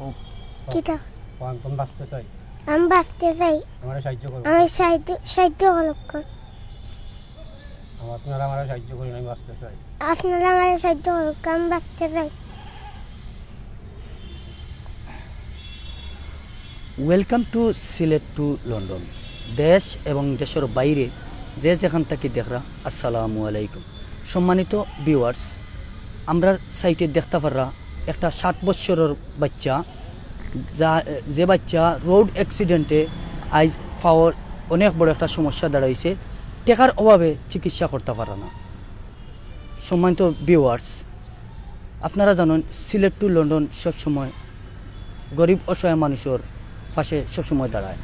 খুব কিটা কোন বাঁচতে চাই আমি বাঁচতে চাই আমার সাহায্য করুন আমি সাহায্য করুন আপনারা আমার সাহায্য করুন আমি বাঁচতে চাই আপনারা আমার সাহায্য করুন আমি বাঁচতে চাই welcome to Sylhet to London. দেশ এবং দেশের বাইরে যে যেখান থেকে দেখরা আসসালামু আলাইকুম। সম্মানিত ভিউয়ার্স, আমরা সাইটে দেখতে পাররা একটা 7 বছরের বাচ্চা যে বাচ্চা রোড অ্যাক্সিডেন্টে আজ পাওয়ার অনেক বড় একটা সমস্যা দাঁড়াইছে, টাকার অভাবে চিকিৎসা করতে পারে না। সম্মানিত ভিউয়ার্স, আপনারা জানেন সিলেট টু লন্ডন সবসময় গরিব অসহায় মানুষের পাশে সবসময় দাঁড়ায়।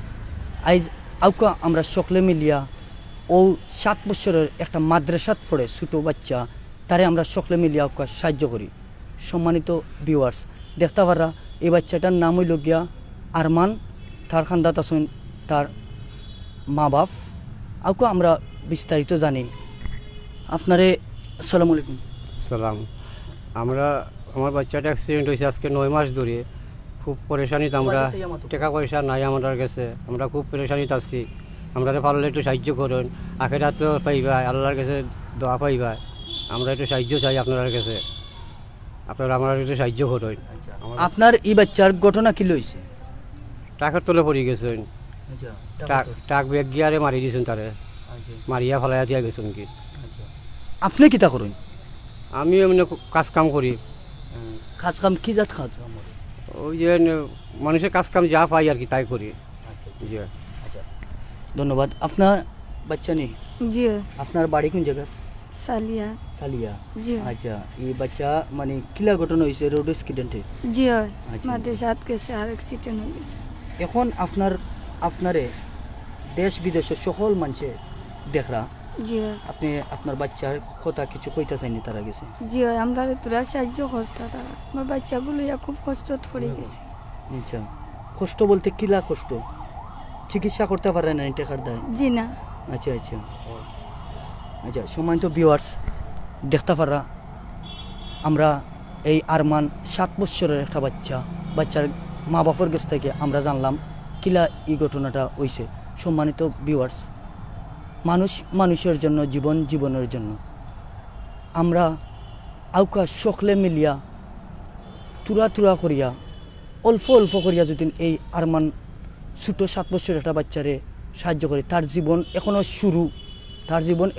আইজ আউকা আমরা সকলে মিলিয়া ও 7 বছরের একটা মাদ্রাসাত পড়ে ছোটো বাচ্চা, তারে আমরা সকলে মিলিয়া আউকা সাহায্য করি। সম্মানিত ভিউয়ার্স, দেখতে পারা এই বাচ্চাটার নাম হইল গিয়া আরমান, তার খান্দাত আছেন তার মা বাপ। আউকা আমরা বিস্তারিত জানি। আপনারে আসসালামু আলাইকুম। সালাম। আমার বাচ্চাটা অ্যাক্সিডেন্ট হয়েছে আজকে 9 মাস ধরে। খুব পরেশানিতে আমরা, টাকা পয়সা নাই আমাদের কাছে, আমরা খুব পরেশানিতে আছি। আমরা পারলে একটু সাহায্য করুন, আখেরাত তো পাইবা, আল্লাহর কাছে দোয়া পাইবা। আমরা একটু সাহায্য চাই আপনার কাছে, আপনারা আমার একটু সাহায্য করুন। আপনার এই বাচ্চার ঘটনা কি লইছে? টাকার তলে পড়ে গেছেন, টাক ব্যাগ গিয়ারে মারি দিয়েছেন, তারে মারিয়া ফেলাইয়া দিয়া গেছেন কি। আপনি কিতা করুন? আমি এমনি কাজ কাম করি। কাজ কাম কি জাত কাজ? ওই যে মানুষের কাজ কাম যা পাই আর কি তাই করি। ধন্যবাদ। আপনার বাচ্চা নেই? জি। আপনার বাড়ি কোন জায়গা? সালিয়া। সালিয়া, জি। আচ্ছা, এই বাচ্চা মানে কিলা ঘটনা হয়েছে রোড অ্যাক্সিডেন্টে? জি হয়, মাঝে সাত গেছে আর অ্যাক্সিডেন্ট হয়ে গেছে। এখন আপনারে দেশ বিদেশের সকল মানুষে দেখরা, জি হয়। আপনি আপনার বাচ্চার কথা কিছু কইতে চাইনি তারা গেছে? জি হয়, আমরা তোরা সাহায্য করতা তারা। আমার বাচ্চাগুলো খুব কষ্ট পড়ে গেছে। আচ্ছা, কষ্ট বলতে কিলা কষ্ট? চিকিৎসা করতে পারে না টাকার দায়? জি না। আচ্ছা আচ্ছা আচ্ছা। সম্মানিত ভিউয়ার্স, দেখতে পারা আমরা এই আরমান 7 বছরের একটা বাচ্চার মা বাপের কাছ থেকে আমরা জানলাম কিলা এই ঘটনাটা হয়েছে। সম্মানিত ভিউয়ার্স, মানুষের জন্য, জীবনের জন্য আমরা আউকা সকলে মিলিয়া তুরা করিয়া অল্প করিয়া যদি এই আরমান ছোটো 7 বছরের একটা বাচ্চারে সাহায্য করি, তার জীবন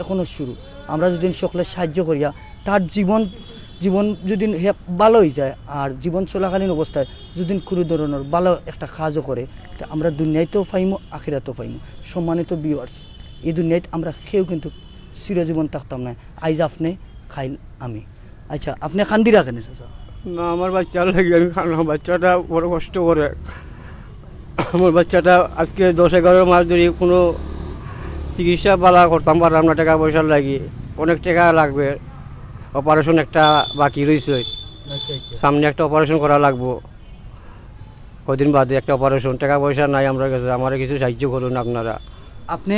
এখনও শুরু। আমরা যদি সকলে সাহায্য করিয়া তার জীবন যদি ভালো হয়ে যায়, আর জীবন চলাকালীন অবস্থায় যদি কোনো ধরনের ভালো একটা কাজও করে, তা আমরা দুনিয়াতেও পাইমু, আখিরাতেও পাইমু। সম্মানিত ভিউয়ার্স, এই দুনিয়াতে আমরা কেউ কিন্তু চিরজীবন থাকতাম না। আইজ আপনি খাইল আমি। আচ্ছা, আপনি কান্দি রাখেন? না, আমার বাচ্চা লাগে আমি খান। বাচ্চাটা বড় কষ্ট করে। আমার বাচ্চাটা আজকে 10-11 মাস ধরে কোনো চিকিৎসা বালা করতাম পারলাম না, টাকা পয়সার লাগি। অনেক টাকা লাগবে, অপারেশন একটা বাকি রয়েছে। সামনে একটা অপারেশন করা লাগবো, কদিন বাদে একটা অপারেশন। টাকা পয়সা নাই আমার কাছে, আমার কিছু সাহায্য করুন আপনারা। আপনি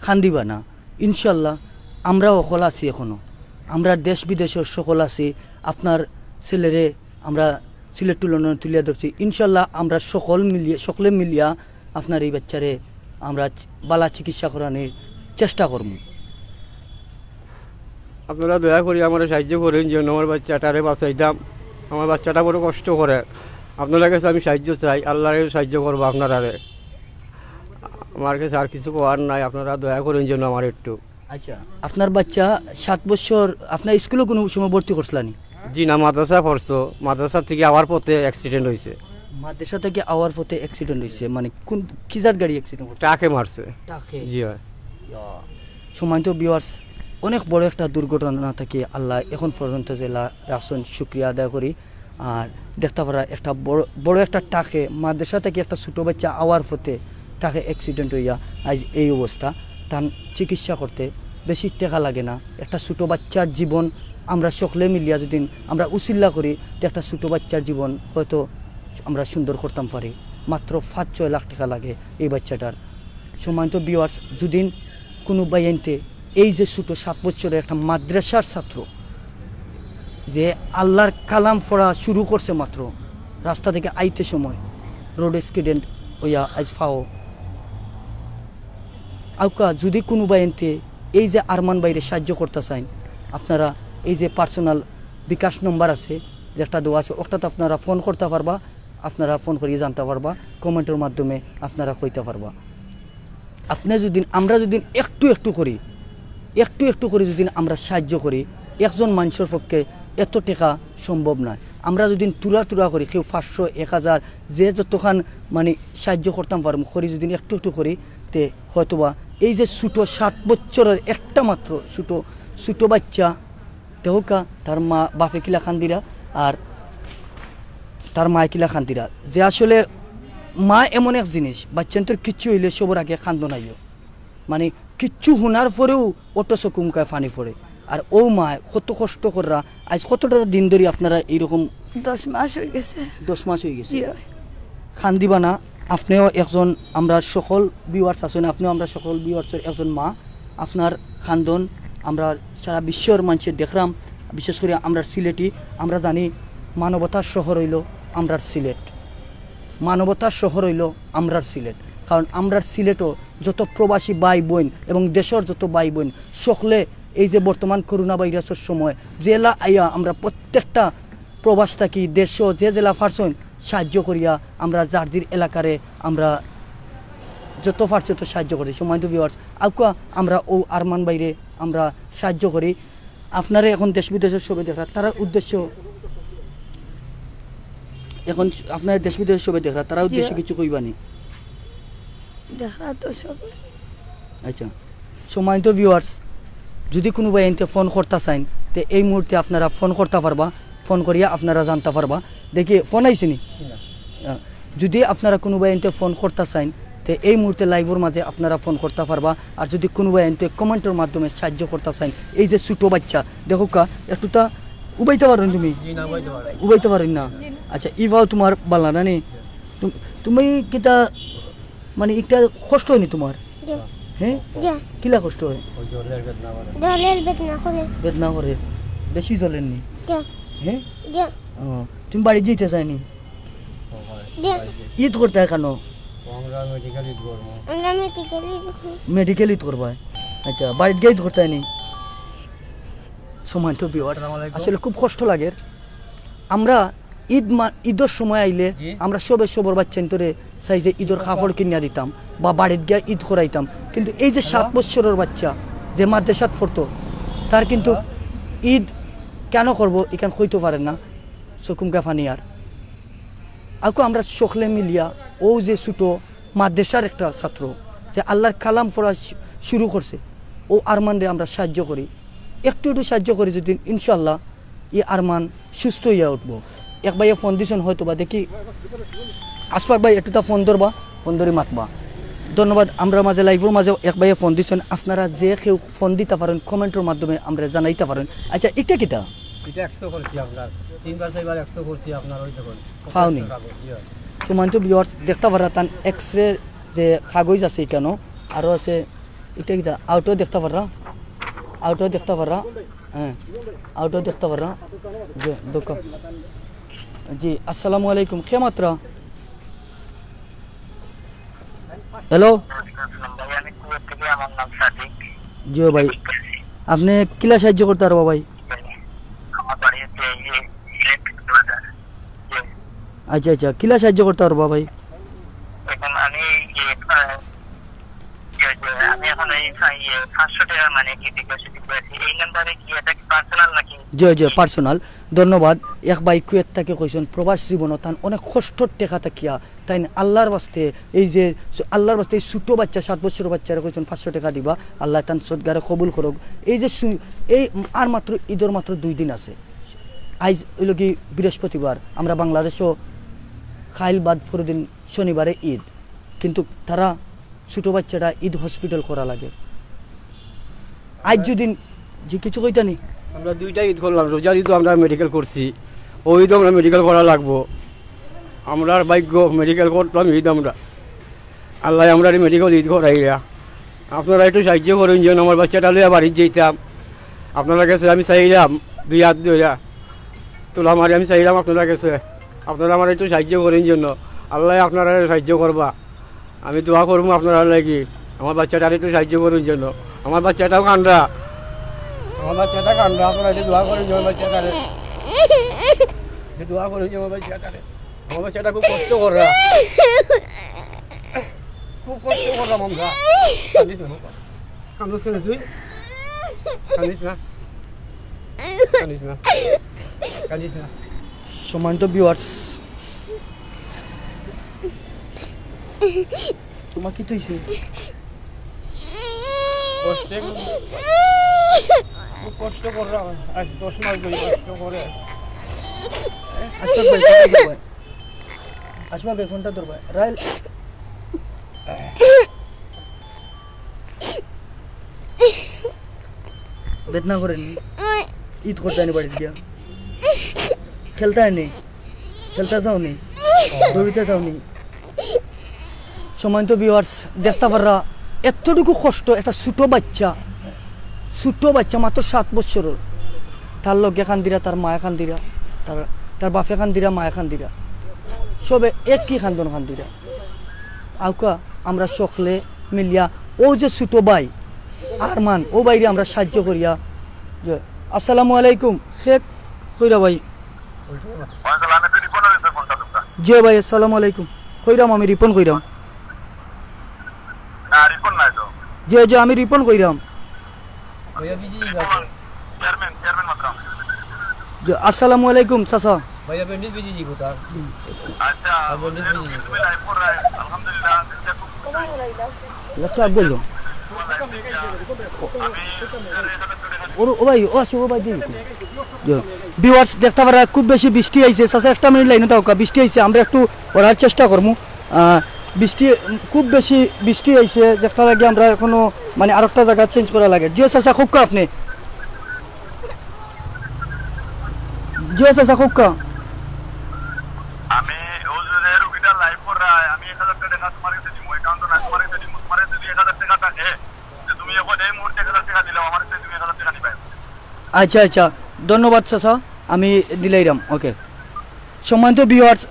খান্দিবা না, ইনশাল্লাহ আমরাও অকল আছি। এখনও আমরা দেশ বিদেশের সকল আছি। আপনার ছেলেরে আমরা সিলেট টু লন্ডন তুলিয়া ধরছি। ইনশাল্লাহ আমরা সকলে মিলিয়া আপনার এই বাচ্চারে আমরা বালা চিকিৎসা করানোর চেষ্টা করব। আপনারা দয়া করে আমার সাহায্য করেন যেন আমার বাচ্চাটারে বাঁচাইতাম। আমার বাচ্চাটা বড় কষ্ট করে। আপনার কাছে আমি সাহায্য চাই, আল্লাহর সাহায্য করবো আপনারারে। আমার কাছে আর কিছু করার নাই, আপনারা দয়া করেন যেন আমার একটু। আচ্ছা, আপনার বাচ্চা 7 বছর আপনার স্কুলে কোনো সময় ভর্তি করছিলেন? জি না, মাদ্রাসা পড়তো। মাদ্রাসা থেকে আওয়ার পথে অ্যাক্সিডেন্ট হয়েছে। মাদ্রাসা থেকে আওয়ার পথে অ্যাক্সিডেন্ট হয়েছে? মানে কোন কি জাত গাড়ি অ্যাক্সিডেন্ট? টাকে মারছে। টাকে? জি হয়। সম্মানিত ভিউয়ার্স, অনেক বড় একটা দুর্ঘটনা থেকে আল্লাহ এখন পর্যন্ত যে রাখছেন, শুক্রিয়া আদায় করি। আর দেখতে পারা একটা বড় একটা টাকে মাদ্রাসা থেকে একটা ছোটো বাচ্চা আওয়ার পথে টাকে অ্যাক্সিডেন্ট হইয়া আজ এই অবস্থা। তার চিকিৎসা করতে বেশি টাকা লাগে না। একটা ছোটো বাচ্চার জীবন আমরা সকলে মিলিয়া যদি আমরা উচিল্লা করি, তো একটা ছোটো বাচ্চার জীবন হয়তো আমরা সুন্দর করতাম পারি। মাত্র 5-6 লাখ টাকা লাগে এই বাচ্চাটার। সম্মানিত ভিউয়ার্স, যদি কোনো বাইনতে এই যে ছোটো 7 বছরের একটা মাদ্রাসার ছাত্র যে আল্লাহর কালাম পড়া শুরু করছে মাত্র, রাস্তা থেকে আইতে সময় রোড অ্যাক্সিডেন্ট হইয়া আজ ফাও আউকা যদি কোনো বাইনতে এই যে আরমান বাইরে সাহায্য করতে চান আপনারা এই যে পার্সোনাল বিকাশ নম্বর আছে যেটা দেওয়া আছে ওটাতে আপনারা ফোন করতে পারবা আপনারা ফোন করিয়ে জানতে পারবা কমেন্টের মাধ্যমে আপনারা কইতে পারবা আপনি যদি আমরা যদি একটু একটু করি যদি আমরা সাহায্য করি একজন মানুষের পক্ষে এত টাকা সম্ভব নয় আমরা যদি তুলা করি কেউ 500 1000 যে যতখান মানে সাহায্য করতাম পারবো করি যদি একটু একটু করি তে হয়তোবা এই যে ছোটো 7 বছরের একটা মাত্র ছোটো বাচ্চা দেহকা তার মা বাপে কিলা খান্দিরা আর তার মা কিলা খান্দিরা যে আসলে মা এমন এক জিনিস বাচ্চান্তর কিচ্ছু হইলে সবর আগে খান্দ নাইও মানে কিচ্ছু শোনার পরেও অটো চকুমকায় ফানি পড়ে আর ও মা কত কষ্ট করা আজ কতটা দিন ধরে আপনারা এইরকম 10 মাস হয়ে গেছে 10 মাস হয়ে গেছে জি খান্দিবা না আপনিও একজন আমরা সকল ভিউয়ার্স আছেন আপনিও আমরা সকল ভিউয়ার্সের একজন মা আপনার খান্দন আমরা সারা বিশ্বের মানুষের দেখলাম বিশেষ করে আমরা সিলেটি আমরা জানি মানবতার শহর হইল আমরার সিলেট মানবতার শহর হইল আমরার সিলেট কারণ আমরার সিলেটও যত প্রবাসী ভাই বোন এবং দেশের যত ভাই বোন সকলে এই যে বর্তমান করোনা ভাইরাসের সময় জেলা আইয়া আমরা প্রত্যেকটা প্রবাস থাকি দেশ যে জেলা ফারসন সাহায্য করিয়া আমরা জার্জির এলাকারে আমরা যত পারছি তো সাহায্য করি সময় তো ভিউয়ার্স আউকা আমরা ও আরমান বাইরে আমরা সাহায্য করি আপনারা এখন দেশ বিদেশের ছবি দেখা তার উদ্দেশ্য এখন আপনার দেশ বিদেশের ছবি দেখা তারা উদ্দেশ্য কিছু কইবানি দেখা তো সব আচ্ছা সময় তো ভিউয়ার্স যদি কোনো ভাই এনতে ফোন করতে চান তো এই মুহূর্তে আপনারা ফোন করতে পারবা ফোন করিয়া আপনারা জানতে পারবা দেখি ফোন আইসিনি যদি আপনারা কোনো ভাই এনতে ফোন করতে চান তো এই মুহূর্তে লাইভের মাঝে আপনারা ফোন করতে পারবা আর যদি কোনো ভাই এনতে কমেন্টের মাধ্যমে সাহায্য করতে চান এই যে ছোটো বাচ্চা দেখো কা একটুটা উবাইতে পারেন তুমি উবাইতে পারেন না আচ্ছা ইভাও তোমার বালা না নি তুমি কিটা মানে একটা কষ্ট হয়নি তোমার হ্যাঁ কিলা কষ্ট হয় বেদনা করে বেশি জ্বলেননি হ্যাঁ তুমি বাড়ি যেতে চাইনি ঈদ করতে কেন মেডিকেল ঈদ করবা আচ্ছা বাড়িতে গিয়ে ঈদ করতে নি সময় তো ভিউয়ার্স আসলে খুব কষ্ট লাগে আমরা ঈদের সময় আইলে আমরা সবর বাচ্চা তোরে চাই যে ঈদের কাপড় কিনিয়া দিতাম বা বাড়িতে গিয়ে ঈদ করাইতাম কিন্তু এই যে 7 বছরের বাচ্চা যে মাদ্রাসাত পড়তো তার কিন্তু ঈদ কেন করব এখান হইতে পারেন না চকুমকা ফানি আর আমরা সকলে মিলিয়া ও যে ছোটো মাদ্রাসার একটা ছাত্র যে আল্লাহর কালাম পড়া শুরু করছে ও আরমানরে আমরা সাহায্য করি একটু সাহায্য করি যদি ইনশাল্লাহ এই আরমান সুস্থ হইয়া উঠবো এক ভাইয়া ফোন দিছেন হয়তো বা দেখি আশফাক ভাই একটুটা ফোন ধরবা ফোন ধরে মাতবা ধন্যবাদ আমরা মাঝে লাইভের মাঝে এক ভাইয়া ফোন দিচ্ছেন আপনারা যে কেউ ফোন দিতে পারেন কমেন্টের মাধ্যমে আমরা জানাইতে পারেন আচ্ছা এটা কিটা ফাউনি সুমান্ত ভিউয়ার্স দেখতে পারা তান এক্সরে যে কাগজ আছে কেন আরও আছে এটা কিটা আউটও দেখতে পারা হ্যাঁ আউটও দেখতে পারা জি দোকান জি আসসালামু আলাইকুম কে মাত্রা হ্যালো জি ভাই আপনি কিলা সাহায্য করতে পারবো ভাই আচ্ছা আচ্ছা কিলা সাহায্য করতে পারবো ভাই পার্সোনাল ধন্যবাদ এক ভাই কুয়েত থেকে কইছেন প্রবাস জীবন তান অনেক কষ্টর টেকা থাকিয়া তাই আল্লাহর বাস্তে এই যে আল্লাহর বাস্তে এই ছোটো বাচ্চা 7 বছরের বাচ্চারা কইছেন 500 টাকা দিবা আল্লাহ তান সদগারে কবুল করুক এই যে এই আর মাত্র ঈদের মাত্র 2 দিন আছে আজ হইল কি বৃহস্পতিবার আমরা বাংলাদেশও খাইল বাদ ফরদিন শনিবারে ঈদ কিন্তু তারা ছোটো বাচ্চাটা ঈদ হসপিটাল করা লাগে আজ যদি যে কিছু কইতানি আমরা 2টা ঈদ করলাম রোজার ঈদও আমরা মেডিকেল করছি ওই ঈদও আমরা মেডিকেল করা লাগবো আমরা ভাগ্য মেডিকেল করতাম ঈদ আমরা আল্লাহ আমরা মেডিকেল ঈদ করাইয়া আপনারা একটু সাহায্য করেন যেন আমার বাচ্চাটা লইয়া বাড়ি যেতাম আপনারা কাছে আমি চাইলাম 2 হাত ধরিয়া তোলা মারি আমি চাইলাম আপনারা কাছে আপনারা আমার একটু সাহায্য করেন জন্য আল্লাহ আপনারা সাহায্য করবা আমি দোয়া করবো আপনারা লাগি আমার বাচ্চাটার একটু সাহায্য করার জন্য আমার বাচ্চাটাও কান্দা আপনারা একটু দোয়া করেন আমার বাচ্চাটারে দোয়া করেন আমার বাচ্চাটারে আমার বাচ্চাটা খুব কষ্ট করা মামা কান্দিস না তুই কান্দিস না সম্মানিত ভিউয়ার্স, তোমার কি তুইছে খুব কষ্ট করলাম আজ 10 মাস ধরে কষ্ট করে আসবা বেগুনটা ধরবা রাইল বেদনা করেন ঈদ করতে আনি বাড়ি গিয়া খেলতে আনি খেলতে চাওনি দৌড়িতে চাওনি সম্মানিত ভিউয়ার্স দেখতে পাররা এতটুকু কষ্ট একটা ছোট বাচ্চা মাত্র 7 বছরের তার লগে কান্দিরা তার মায়া কান্দিরা তার বাপে কান্দিরা মায়া কান্দিরা সবে একই খান্দন কান্দিরা আউকা আমরা সকলে মিলিয়া ও যে ছোট ভাই আরমান ও বাইরে আমরা সাহায্য করিয়া যে আসসালামু আলাইকুম শেখ কইরা ভাই জি ভাই আসসালামু আলাইকুম কইরাম আমি রিপন কইরাম জি আমি রিপন কইরাম আসসালামু আলাইকুম চাচা ভাইয়া বেন্ডিস বিজি জি কোটা আচ্ছা আলহামদুলিল্লাহ লক্ষ্য আপ বললো ও ভাই ও আসো ভাই দিন ভিউয়ার্স দেখতে পারা খুব বেশি বৃষ্টি আইছে চাচা একটা মিনিট লাইনে থাকা বৃষ্টি আইছে আমরা একটু ওরার চেষ্টা করবো বৃষ্টি খুব বেশি বৃষ্টি আইছে যেটা লাগে আমরা এখনো মানে আরেকটা জায়গা চেঞ্জ করা লাগে জিও চাচা খুব কা আপনি জিও চাচা খুব কা আমি ওজরে রুগীটা লাইভ কর রা আমি 1000 টাকা তোমার কাছে দিমু অ্যাকাউন্ট না তোমার কাছে দিমু তোমার কাছে 1000 টাকা থাকে যে তুমি এখন এই মুহূর্তে 1000 টাকা দিলে আমার কাছে তুমি 1000 টাকা নিবে আচ্ছা ধন্যবাদ চাচা আমি দিলাইরাম ওকে সম্মানিত ভিউয়ার্স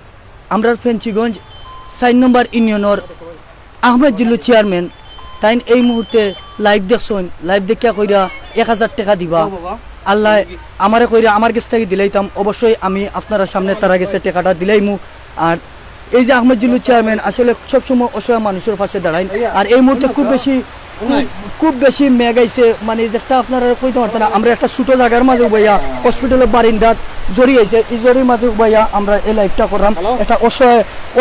আমরা ফেঞ্চিগঞ্জ 4 নম্বর ইউনিয়নের আহমেদ জিল্লু চেয়ারম্যান তাই এই মুহূর্তে লাইভ দেখছেন লাইভ দেখিয়া কইরা 1000 টাকা দিবা আল্লাহ আমারে কইরা আমার কাছ থেকে দিলাইতাম অবশ্যই আমি আপনারা সামনে তারা গেছে টাকাটা দিলাইমু আর এই যে আহমেদ জিল্লু চেয়ারম্যান আসলে সবসময় অসহায় মানুষের পাশে দাঁড়ায় আর এই মুহূর্তে খুব বেশি মেঘ আইছে মানে যেটা আপনারা কইতে পারতেন না আমরা একটা ছোট জায়গার মাঝে উবাইয়া হসপিটালের বারিন্দাত জড়ি আইছে এই জড়ির মাঝে উবাইয়া আমরা এই লাইভটা করলাম একটা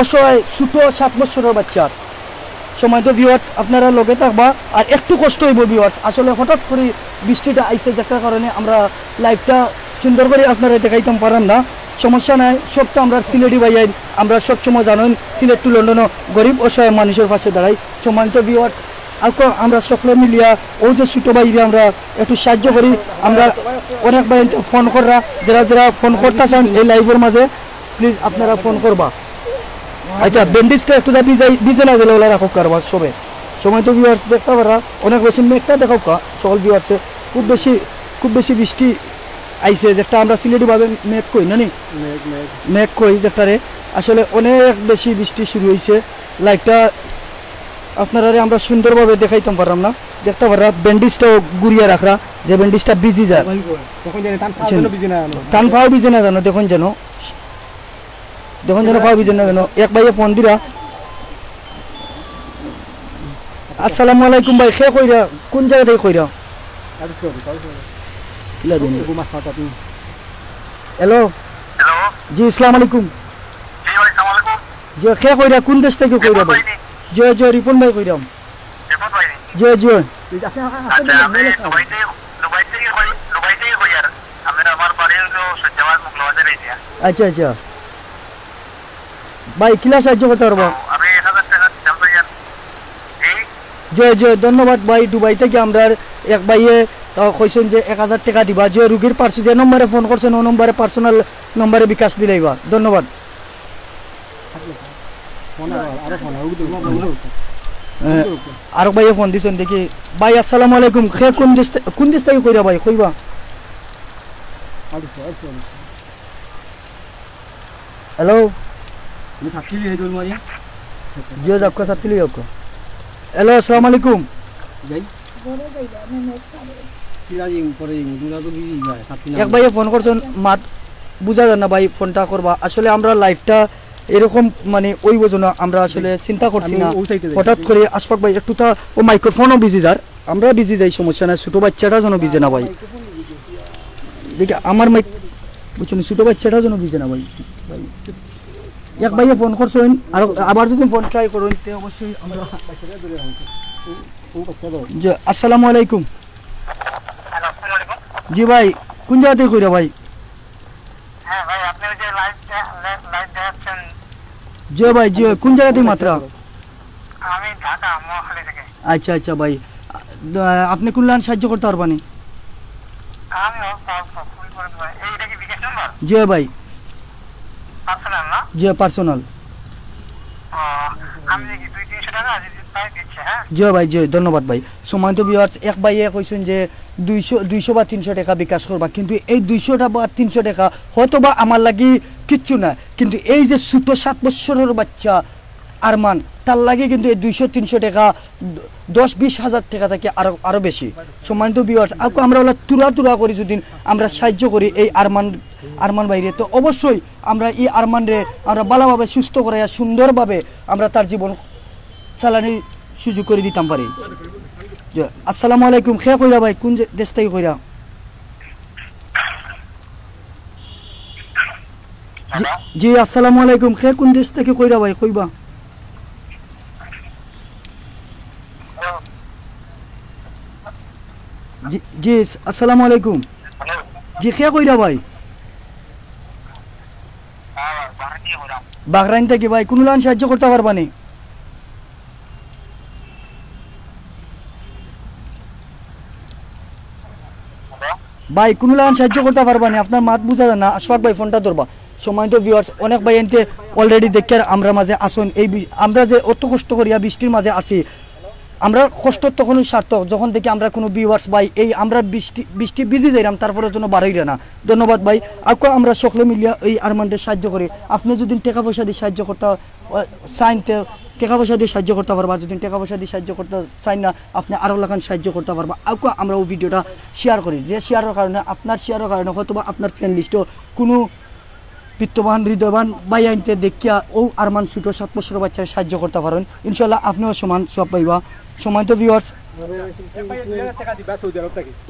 অসহায় ছোট 7 বছরের বাচ্চার সময় তো ভিউয়ার্স আপনারা লগে থাকবা আর একটু কষ্ট হইব ভিউয়ার্স আসলে হঠাৎ করে বৃষ্টিটা আইছে যেটার কারণে আমরা লাইভটা সুন্দর করে আপনারা দেখাইতাম পারেন না সমস্যা নাই সবটা আমরা সিলেটি ভাইয়াই আমরা সবসময় জানেন সিলেট টু লন্ডনও গরিব অসহায় মানুষের পাশে দাঁড়াই সম্মানিত ভিউয়ার্স আমরা সকলে মিলিয়া ও যে ছোটো ভাইরে আমরা একটু সাহায্য করি আমরা অনেক ভাই ফোন করা যারা ফোন করতেছেন এই লাইভের মাঝে প্লিজ আপনারা ফোন করবা আচ্ছা ব্যান্ডেজটা একটু ভিজে না গেলে ওরা রাখো কারবার সবে সময় তো ভিউয়ার্স দেখতে পারা অনেক বেশি মেঘটা দেখাও কা সকল ভিউয়ার্সে খুব বেশি বৃষ্টি আইছে যেটা আমরা সিলেটিভাবে মেঘ কই না নি মেঘ কই যেটারে আসলে অনেক বেশি বৃষ্টি শুরু হয়েছে লাইভটা আপনারা আমরা সুন্দরভাবে দেখাইতাম পারলাম না দেখতে পারা ব্যান্ডেজটাও গুড়িয়ে রাখরা যে ব্যান্ডেজটা বিজি যায় টান ফাও বিজে না জানো দেখুন যেন ফাও বিজে না জানো এক ভাইয়ে ফোন দিরা আসসালামু আলাইকুম ভাই খে কইরা কোন জায়গা থেকে কইরা হ্যালো জি আসসালামু আলাইকুম জি ভাই আসসালামু আলাইকুম জি খে কইরা কোন দেশ থেকে কইরা ভাই জয় রিপন ভাই কইরাম রিপন ভাই জয় আচ্ছা আমি দুবাইতে কই আর আমার বাড়ি হলো সজ্জাবাদ মুগলাবাজার এরিয়া আচ্ছা ভাই কিলা সাহায্য করতে পারবো আমি 1000 টাকা দিতাম ভাইয়া জয় ধন্যবাদ ভাই দুবাই থেকে আমরা এক ভাইয়ে কইছেন যে 1000 টাকা দিবা যে রুগীর পার্সে যে নম্বরে ফোন করছেন ও নম্বরে পার্সোনাল নম্বরে বিকাশ দিলাইবা ধন্যবাদ আর ভাইয়ে ফোন দিছেন দেখি ভাই আসসালামু আলাইকুম খে কোন দেশ থেকে কইরা ভাই কইবা হ্যালো আমি থাকছি এই দল মারি জিও যাবো সাথে লিও হ্যালো আসসালামু আলাইকুম যাই কিরাজি পরে দুনা তো বিজি যায় থাকছি এক ভাইয়ে ফোন করছেন মাত বুঝা যায় না ভাই ফোনটা করবা আসলে আমরা লাইফটা এরকম মানে ওই বোঝো না আমরা আসলে চিন্তা করছি না হঠাৎ করে আশফাক ভাই একটু তা ও মাইক্রোফোনও বিজি যার আমরা বিজি যাই সমস্যা না ছোটো বাচ্চাটা যেন বিজে না ভাই দেখি আমার মাইক বুঝছেন ছোটো বাচ্চাটা যেন বিজে না ভাই এক ভাইয়ে ফোন করছেন আর আবার যদি ফোন ট্রাই করুন তে অবশ্যই আমরা জি আসসালামু আলাইকুম জি ভাই কোন জায়গা থেকে কইরা ভাই হ্যাঁ ভাই আপনি যে লাইভ দেখাচ্ছেন জি ভাই জি কোন জায়গা থেকে মাত্রা আমি ঢাকা মহাখালী থেকে আচ্ছা আচ্ছা ভাই আপনি কোন লাইন সাহায্য করতে পারবানি আমি ফোন করে দেবো এইটা কি বিকাশ নাম্বার জি ভাই পার্সোনাল না জি পার্সোনাল আমি দেখি 200-300 টাকা যদি পাই দিচ্ছে হ্যাঁ জি ভাই জি ধন্যবাদ ভাই সম্মানিত ভিউয়ার্স এক ভাইয়ে কইছেন যে 200 বা 300 টাকা বিকাশ করবা কিন্তু এই 200 বা 300 টাকা হয়তো বা আমার লাগি কিচ্ছু না কিন্তু এই যে ছোট 7 বছরের বাচ্চা আরমান তার লাগে কিন্তু এই 200-300 টাকা 10-20 হাজার টাকা থেকে আরো বেশি সম্মানিত ভিউয়ার্স আমরা ওলা তুরা করি যদি আমরা সাহায্য করি এই আরমান বাইরে তো অবশ্যই আমরা এই আরমান রে আমরা ভালোভাবে সুস্থ করে সুন্দরভাবে আমরা তার জীবন চালানির সুযোগ করে দিতাম পারি আসসালামু আলাইকুম খে কইরা ভাই কোন দেশ থেকে কইরা জি আসসালামু আলাইকুম খে কোন দেশ থেকে কইরা ভাই কইবা জি আসসালামু আলাইকুম জি খে কইরা ভাই বাহরাইন থেকে ভাই কোন লাইন সাহায্য করতে পারবানি ভাই কোন লাইন সাহায্য করতে পারবানি আপনার মাত বুঝা যায় না আশফাক ভাই ফোনটা ধরবা সম্মানিত ভিউয়ার্স অনেক ভাই এনতে অলরেডি দেখে আমরা মাঝে আসুন এই আমরা যে অত কষ্ট করিয়া বৃষ্টির মাঝে আসি আমরা কষ্ট তখনই সার্থক যখন দেখি আমরা কোনো ভিউয়ার্স ভাই এই আমরা বৃষ্টি ভিজে যাইলাম তারপরের জন্য বাড়াই না ধন্যবাদ ভাই আকৌ আমরা সকলে মিলিয়া এই আরমানদের সাহায্য করি আপনি যদি টাকা পয়সা দিয়ে সাহায্য করতে চাইন টাকা পয়সা দিয়ে সাহায্য করতে পারবা যদি টাকা পয়সা দিয়ে সাহায্য করতে চাই না আপনি আরও লাগান সাহায্য করতে পারবা আকৌ আমরা ওই ভিডিওটা শেয়ার করি যে শেয়ারের কারণে আপনার শেয়ারের কারণে হয়তো বা আপনার ফ্রেন্ড লিস্টও কোনো বিত্তবান হৃদয়বান ভাই আনতে দেখিয়া ও আরমান ছোট 7 বছরের বাচ্চার সাহায্য করতে পারেন ইনশাল্লাহ আপনিও সমান সব পাইবা সম্মানিত ভিউয়ার্স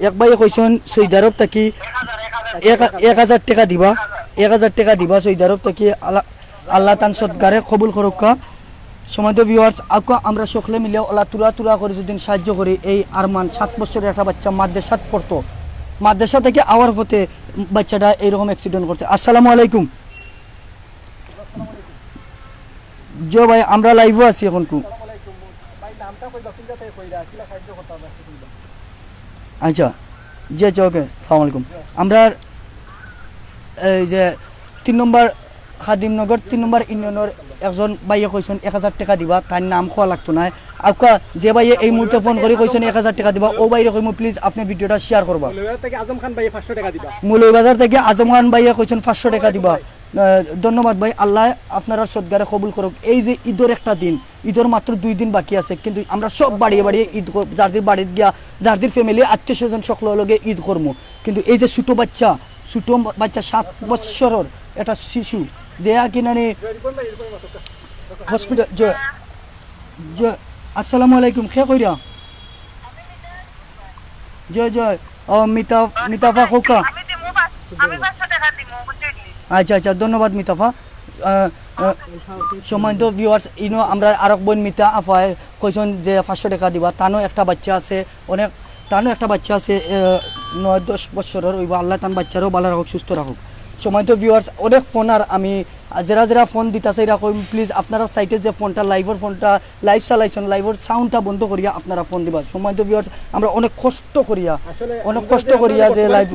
এক ভাইয়ে কইছেন সৌদি আরব থাকি 1000 টাকা দিবা 1000 টাকা দিবা সৌদি আরব থাকি আল্লাহ তান সদগারে কবুল করুকা সম্মানিত ভিউয়ার্স আকৌ আমরা সকলে মিলে ওলা তুরা করে যদি সাহায্য করি এই আরমান 7 বছরের একটা বাচ্চা মাদ্রাসাত পড়তো মাদ্রাসা থেকে আওয়ার পথে বাচ্চাটা এরকম অ্যাক্সিডেন্ট করছে আসসালামু আলাইকুম জো ভাই আমরা লাইভও আছি এখন আচ্ছা জি আচ্ছা ওকে সালাম আলাইকুম আমরা এই যে 3 নম্বর খাদিমনগর 3 নম্বর ইউনিয়নের একজন ভাইয়ে কইছেন 1000 টাকা দিবা তার নাম খোয়া লাগতো না আপকা যে ভাইয়ে এই মুহূর্তে ফোন করে কইছেন 1000 টাকা দিবা ও ভাইরে কইমু প্লিজ আপনি ভিডিওটা শেয়ার করবা মৌলভীবাজার থেকে আজম খান ভাইয়ে 500 টাকা দিবা মৌলভীবাজার থেকে আজম খান ভাইয়ে কইছেন 500 টাকা দিবা ধন্যবাদ ভাই আল্লাহ আপনারা সদগারে কবুল করুক এই যে ঈদের একটা দিন ঈদের মাত্র 2 দিন বাকি আছে কিন্তু আমরা সব বাড়িয়ে ঈদ যাদের বাড়িতে গিয়া যাদের ফ্যামিলি আত্মীয়স্বজন সকলের লগে ঈদ করবো কিন্তু এই যে ছোট বাচ্চা 7 বছরের একটা শিশু যে কিনানি হসপিটাল জয় আসসালামু আলাইকুম খে কইরা জয় জয় ও মিতাফা খোকা আচ্ছা আচ্ছা ধন্যবাদ মিতাফা সম্মানিত ভিউয়ার্স ইনো আমরা আরেক বোন মিতা আফায় কইছেন যে 500 টাকা দিবা তানো একটা বাচ্চা আছে অনেক তানো একটা বাচ্চা আছে 9-10 বছরের ওই আল্লাহ তান বাচ্চারও ভালো রাখুক সুস্থ রাখুক সম্মানিত ভিউয়ার্স অনেক ফোন আর আমি যারা ফোন দিতেছে এরকম প্লিজ আপনারা সাইটে যে ফোনটা ফোনটা লাইভ চালাইছেন লাইভের সাউন্ডটা বন্ধ করিয়া আপনারা ফোন দিবা সম্মানিত ভিউয়ার্স আমরা অনেক কষ্ট করিয়া যে লাইভ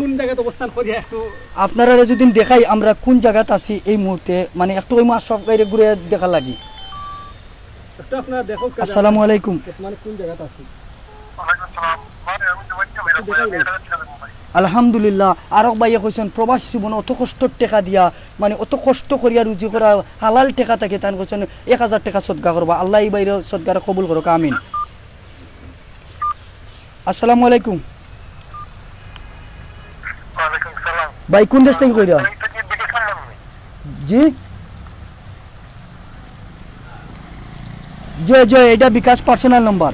আপনারা যদি দেখাই আমরা কোন জায়গাত আছি এই মুহূর্তে মানে একটু ওই মাস বাইরে ঘুরে দেখা লাগি আসসালামু আলাইকুম আলহামদুলিল্লাহ। আরক ভাইয়ে কইছেন প্রবাস জীবন অত কষ্ট টাকা দিয়া মানে অত কষ্ট করিয়া রুজি করা হালাল টাকা থাকে তান কইছেন 1000 টাকা সদকা করবা। আল্লাহ এই বাইরে সদকার কবুল করুক, আমিন। আসসালামু আলাইকুম। ওয়ালাইকুম সালাম। ভাই কোন দেশ থেকে কইরা? এটা কি বিকাশ নাম্বার? জি জি জি, এটা বিকাশ পার্সোনাল নাম্বার।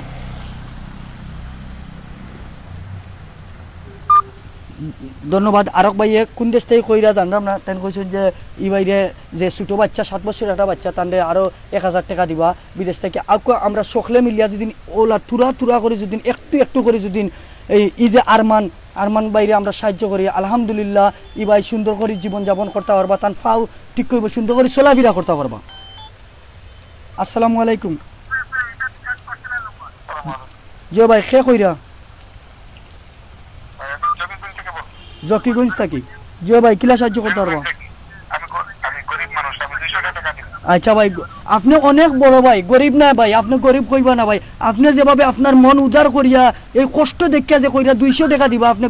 ধন্যবাদ। আরক ভাইয়ে কোন দেশ থেকে কইরা জানলাম না, তেন কইছেন যে ই বাইরে যে ছোটো বাচ্চা 7 বছরের একটা বাচ্চা তান্ডে আরও 1000 টাকা দিবা বিদেশ থেকে। আউকা আমরা সকলে মিলিয়া যদি ওলা তুরা করে যদি একটু করে যদি এই যে আরমান বাইরে আমরা সাহায্য করি, আলহামদুলিল্লাহ ই ভাই সুন্দর করে জীবনযাপন করতে পারবা, তান ফাও ঠিক করব, সুন্দর করে চলাফেরা করতে পারবা। আসসালামু আলাইকুম। জি ভাই খে কইরা? জকিগঞ্জ থাকি। জি ভাই কিলা সাহায্য করতে পারবা? আমি গরিব মানুষ, আমি 200 টাকা দিব। আচ্ছা ভাই, আপনি অনেক বড় ভাই, গরিব না ভাই, আপনি গরিব কইবা না ভাই। আপনি যেভাবে আপনার মন উদার করিয়া এই কষ্ট দেখিয়া যে কইরা 200 টাকা দিবা, আপনি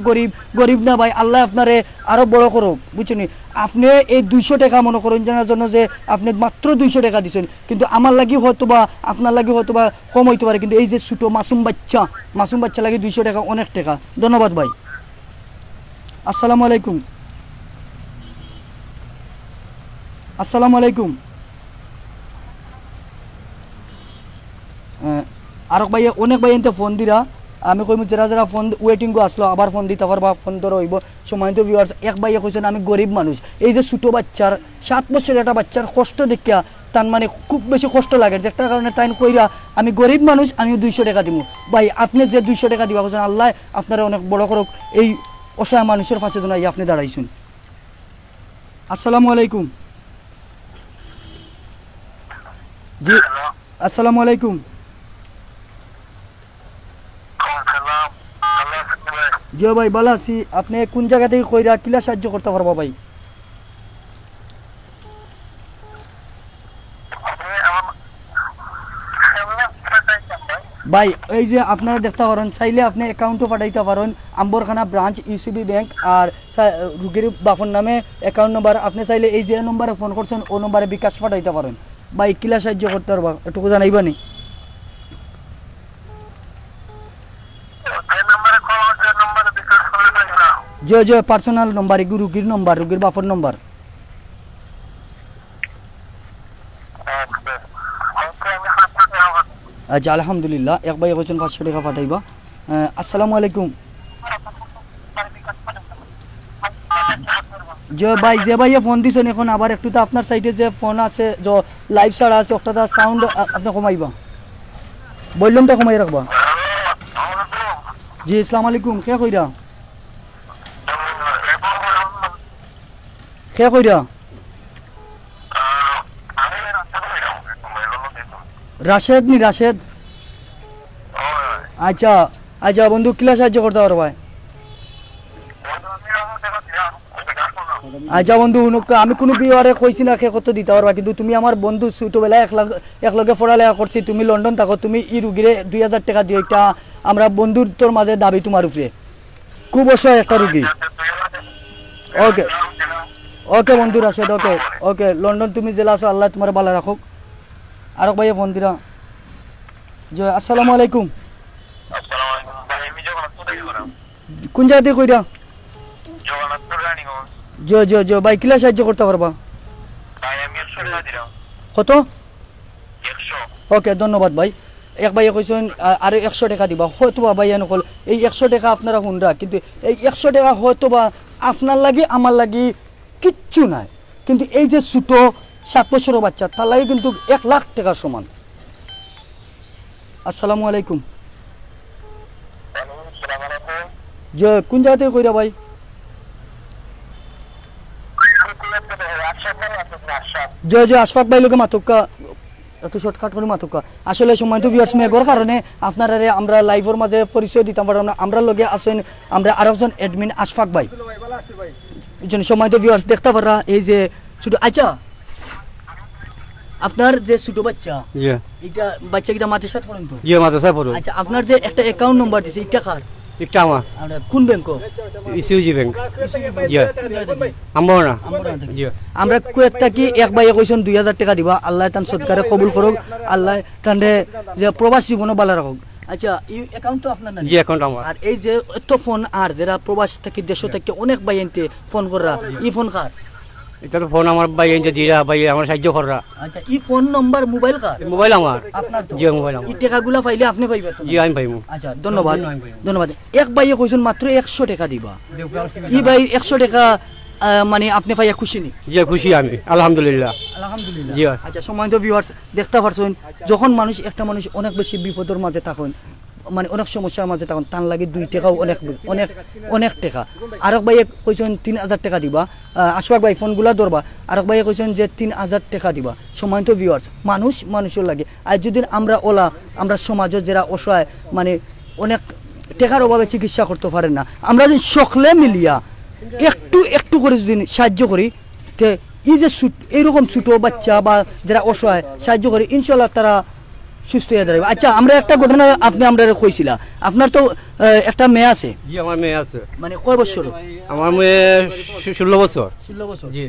গরিব না ভাই। আল্লাহ আপনারে আরো বড় করুক, বুঝছেন? আপনি এই 200 টাকা মনে করেন জানার জন্য যে আপনি মাত্র 200 টাকা দিচ্ছেন, কিন্তু আমার লাগি হয়তো বা আপনার লাগি হয়তো বা কম হইতে পারে, কিন্তু এই যে ছোটো মাসুম বাচ্চা লাগে 200 টাকা অনেক টাকা। ধন্যবাদ ভাই। আসসালামু আলাইকুম। আসসালামু আলাইকুম। আরক ভাই অনেক ভাই এনতে ফোন দিরা, আমি কইমু যারা ফোন ওয়েটিং গো আসলো আবার ফোন দিতে পারবা, ফোন ধরো হইব সময় তো ভিউয়ার্স। এক ভাইয়া কইছেন আমি গরিব মানুষ, এই যে ছোটো বাচ্চার 7 বছরের একটা বাচ্চার কষ্ট দেখিয়া তার মানে খুব বেশি কষ্ট লাগে, যেটার কারণে তাই কইরা আমি গরিব মানুষ, আমি 200 টাকা দিব। ভাই আপনি যে 200 টাকা দিবা কইছেন, আল্লাহ আপনারা অনেক বড় করুক, এই অসহায় মানুষের পাশে জন্য আপনি দাঁড়াইছেন। আসসালামু আলাইকুম। জি আসসালামু আলাইকুম। জি ভাই ভালো আছি। আপনি কোন জায়গা থেকে কইরা কিলা সাহায্য করতে পারবা ভাই? ভাই এই যে আপনারা দেখতে পারেন, চাইলে আপনি অ্যাকাউন্টও পাঠাইতে পারেন, আম্বরখানা ব্রাঞ্চ ইউসিবি ব্যাংক, আর রুগীর বাফন নামে অ্যাকাউন্ট নম্বর। আপনি চাইলে এই যে নম্বরে ফোন করছেন ও নম্বরে বিকাশ পাঠাইতে পারেন। ভাই কিলা সাহায্য করতে পারবা একটু জানাইবা নি? যে পার্সোনাল নম্বর, রুগীর নম্বর, রুগীর বাফর নম্বর। আচ্ছা আলহামদুলিল্লাহ। এক ভাই বলছেন 500 টাকা পাঠাইবা। আসসালামু আলাইকুম। যে ভাইয়া ফোন দিছেন এখন আবার একটু তো আপনার সাইডে যে ফোন আছে যে লাইভ ছাড়া আছে ওটা সাউন্ড আপনি কমাইবা, ভলিউমটা কমাই রাখবা। জি আসসালামু আলাইকুম। কে কইরা? রাশেদ নি? রাশেদ। আচ্ছা আচ্ছা বন্ধু কিলা সাহায্য করতে পারো ভাই? আচ্ছা বন্ধু আমি কোনো বিয়ারে কইছি না কত দিতে পারবা, কিন্তু তুমি আমার বন্ধু, ছোটবেলায় একলগে পড়ালেখা করছি, তুমি লন্ডন থাকো, তুমি ই রুগীরে 2000 টাকা দিও, এটা আমরা বন্ধুত্বর মাঝে দাবি তোমার উপরে। খুব অসহায় একটা রুগী। ওকে ওকে বন্ধু রাশেদ, ওকে ওকে। লন্ডন তুমি জেলা আছো, আল্লাহ তোমার ভালো রাখুক। আরক ভাইয়া ফোন দিরা। জি আসসালামু আলাইকুম। কোন জায়গা থেকে কইরা? জি ভাই কিলা সাহায্য করতে পারবা? কত? ওকে ধন্যবাদ ভাই। এক ভাইয়া কইছেন আর 100 টাকা দিবা, হয়তো বা ভাইয়া নকল এই 100 টাকা আপনারা শুনরা, কিন্তু এই 100 টাকা হয়তো বা আপনার লাগি আমার লাগি কিচ্ছু নাই, কিন্তু এই যে ছোট 7 বছরের বাচ্চা তার লাগে কিন্তু 1 লাখ টাকা সমান। আসসালামু আলাইকুম। যে কোন জায়গা থেকে কইরা ভাই? যে আশফাক ভাই লোকে মাতুকা এত শর্টকাট করে মাতুকা। আসলে সময় তো ভিউয়ার্স মেঘর কারণে আপনারা আমরা লাইভের মাঝে পরিচয় দিতাম পারলাম না। আমরা লগে আছেন আমরা আরেকজন অ্যাডমিন আশফাক ভাই, সময় তো ভিউয়ার্স দেখতে পারা এই যে ছোট। আচ্ছা আপনার যে ছোট বাচ্চা, এটা বাচ্চা কিটা মাদ্রাসাত পড়েন তো? মাদ্রাসায় পড়ো। আচ্ছা আপনার যে একটা অ্যাকাউন্ট নাম্বার দিছে এটা কার? একটা আমার আমরা কোন ব্যাংক ইসিউজি ব্যাংক জি আমবো না জি আমরা কুয়েত থাকি এক ভাইয়ে কইছেন 2000 টাকা দিবা আল্লাহ তান সদকারে কবুল করুক আল্লাহ তানরে যে প্রবাস জীবনও ভালো রাখুক আচ্ছা এই অ্যাকাউন্ট তো আপনার না জি অ্যাকাউন্ট আমার আর এই যে এত ফোন আর যারা প্রবাস থেকে দেশ থেকে অনেক ভাই এনতে ফোন করা ই ফোন কার এটা তো ফোন আমার ভাই এনে দিরা ভাই আমার সাহায্য কররা আচ্ছা ই ফোন নাম্বার মোবাইল কার মোবাইল আমার আপনার তো জি মোবাইল আমার এই টাকাগুলা পাইলে আপনি পাইবেন তো? জি আমি পাইমু আচ্ছা ধন্যবাদ ধন্যবাদ এক ভাইয়ে কইছেন মাত্র 100 টাকা দিবা ই ভাই 100 টাকা মানে আপনি পাইয়া খুশি নি জি খুশি আমি আলহামদুলিল্লাহ আলহামদুলিল্লাহ জি আচ্ছা সম্মানিত ভিউয়ার্স দেখতে পারছেন যখন একটা মানুষ অনেক বেশি বিপদের মাঝে থাকেন মানে অনেক সমস্যার মাঝে তখন তার লাগে 2 টাকাও অনেক অনেক অনেক টাকা আরেক ভাইয়ে কইছেন 3000 টাকা দিবা আশফাক ভাই ফোনগুলা ধরবা আরেক ভাইয়ে কইছেন যে 3000 টাকা দিবা সম্মানিত ভিউয়ার্স মানুষের লাগে আর যদি আমরা সমাজে যারা অসহায় মানে অনেক টাকার অভাবে চিকিৎসা করতে পারেন না আমরা যদি সকলে মিলিয়া একটু করে যদি সাহায্য করি তে এই যে এইরকম ছোট বাচ্চা বা যারা অসহায় সাহায্য করি ইনশাল্লাহ তারা সুস্থ হয়ে যাবে আচ্ছা আমরা একটা ঘটনা আপনি আমরা কইছিলা আপনার তো একটা মেয়ে আছে জি আমার মেয়ে আছে মানে কয় বছর আমার মেয়ে 16 বছর 16 বছর জি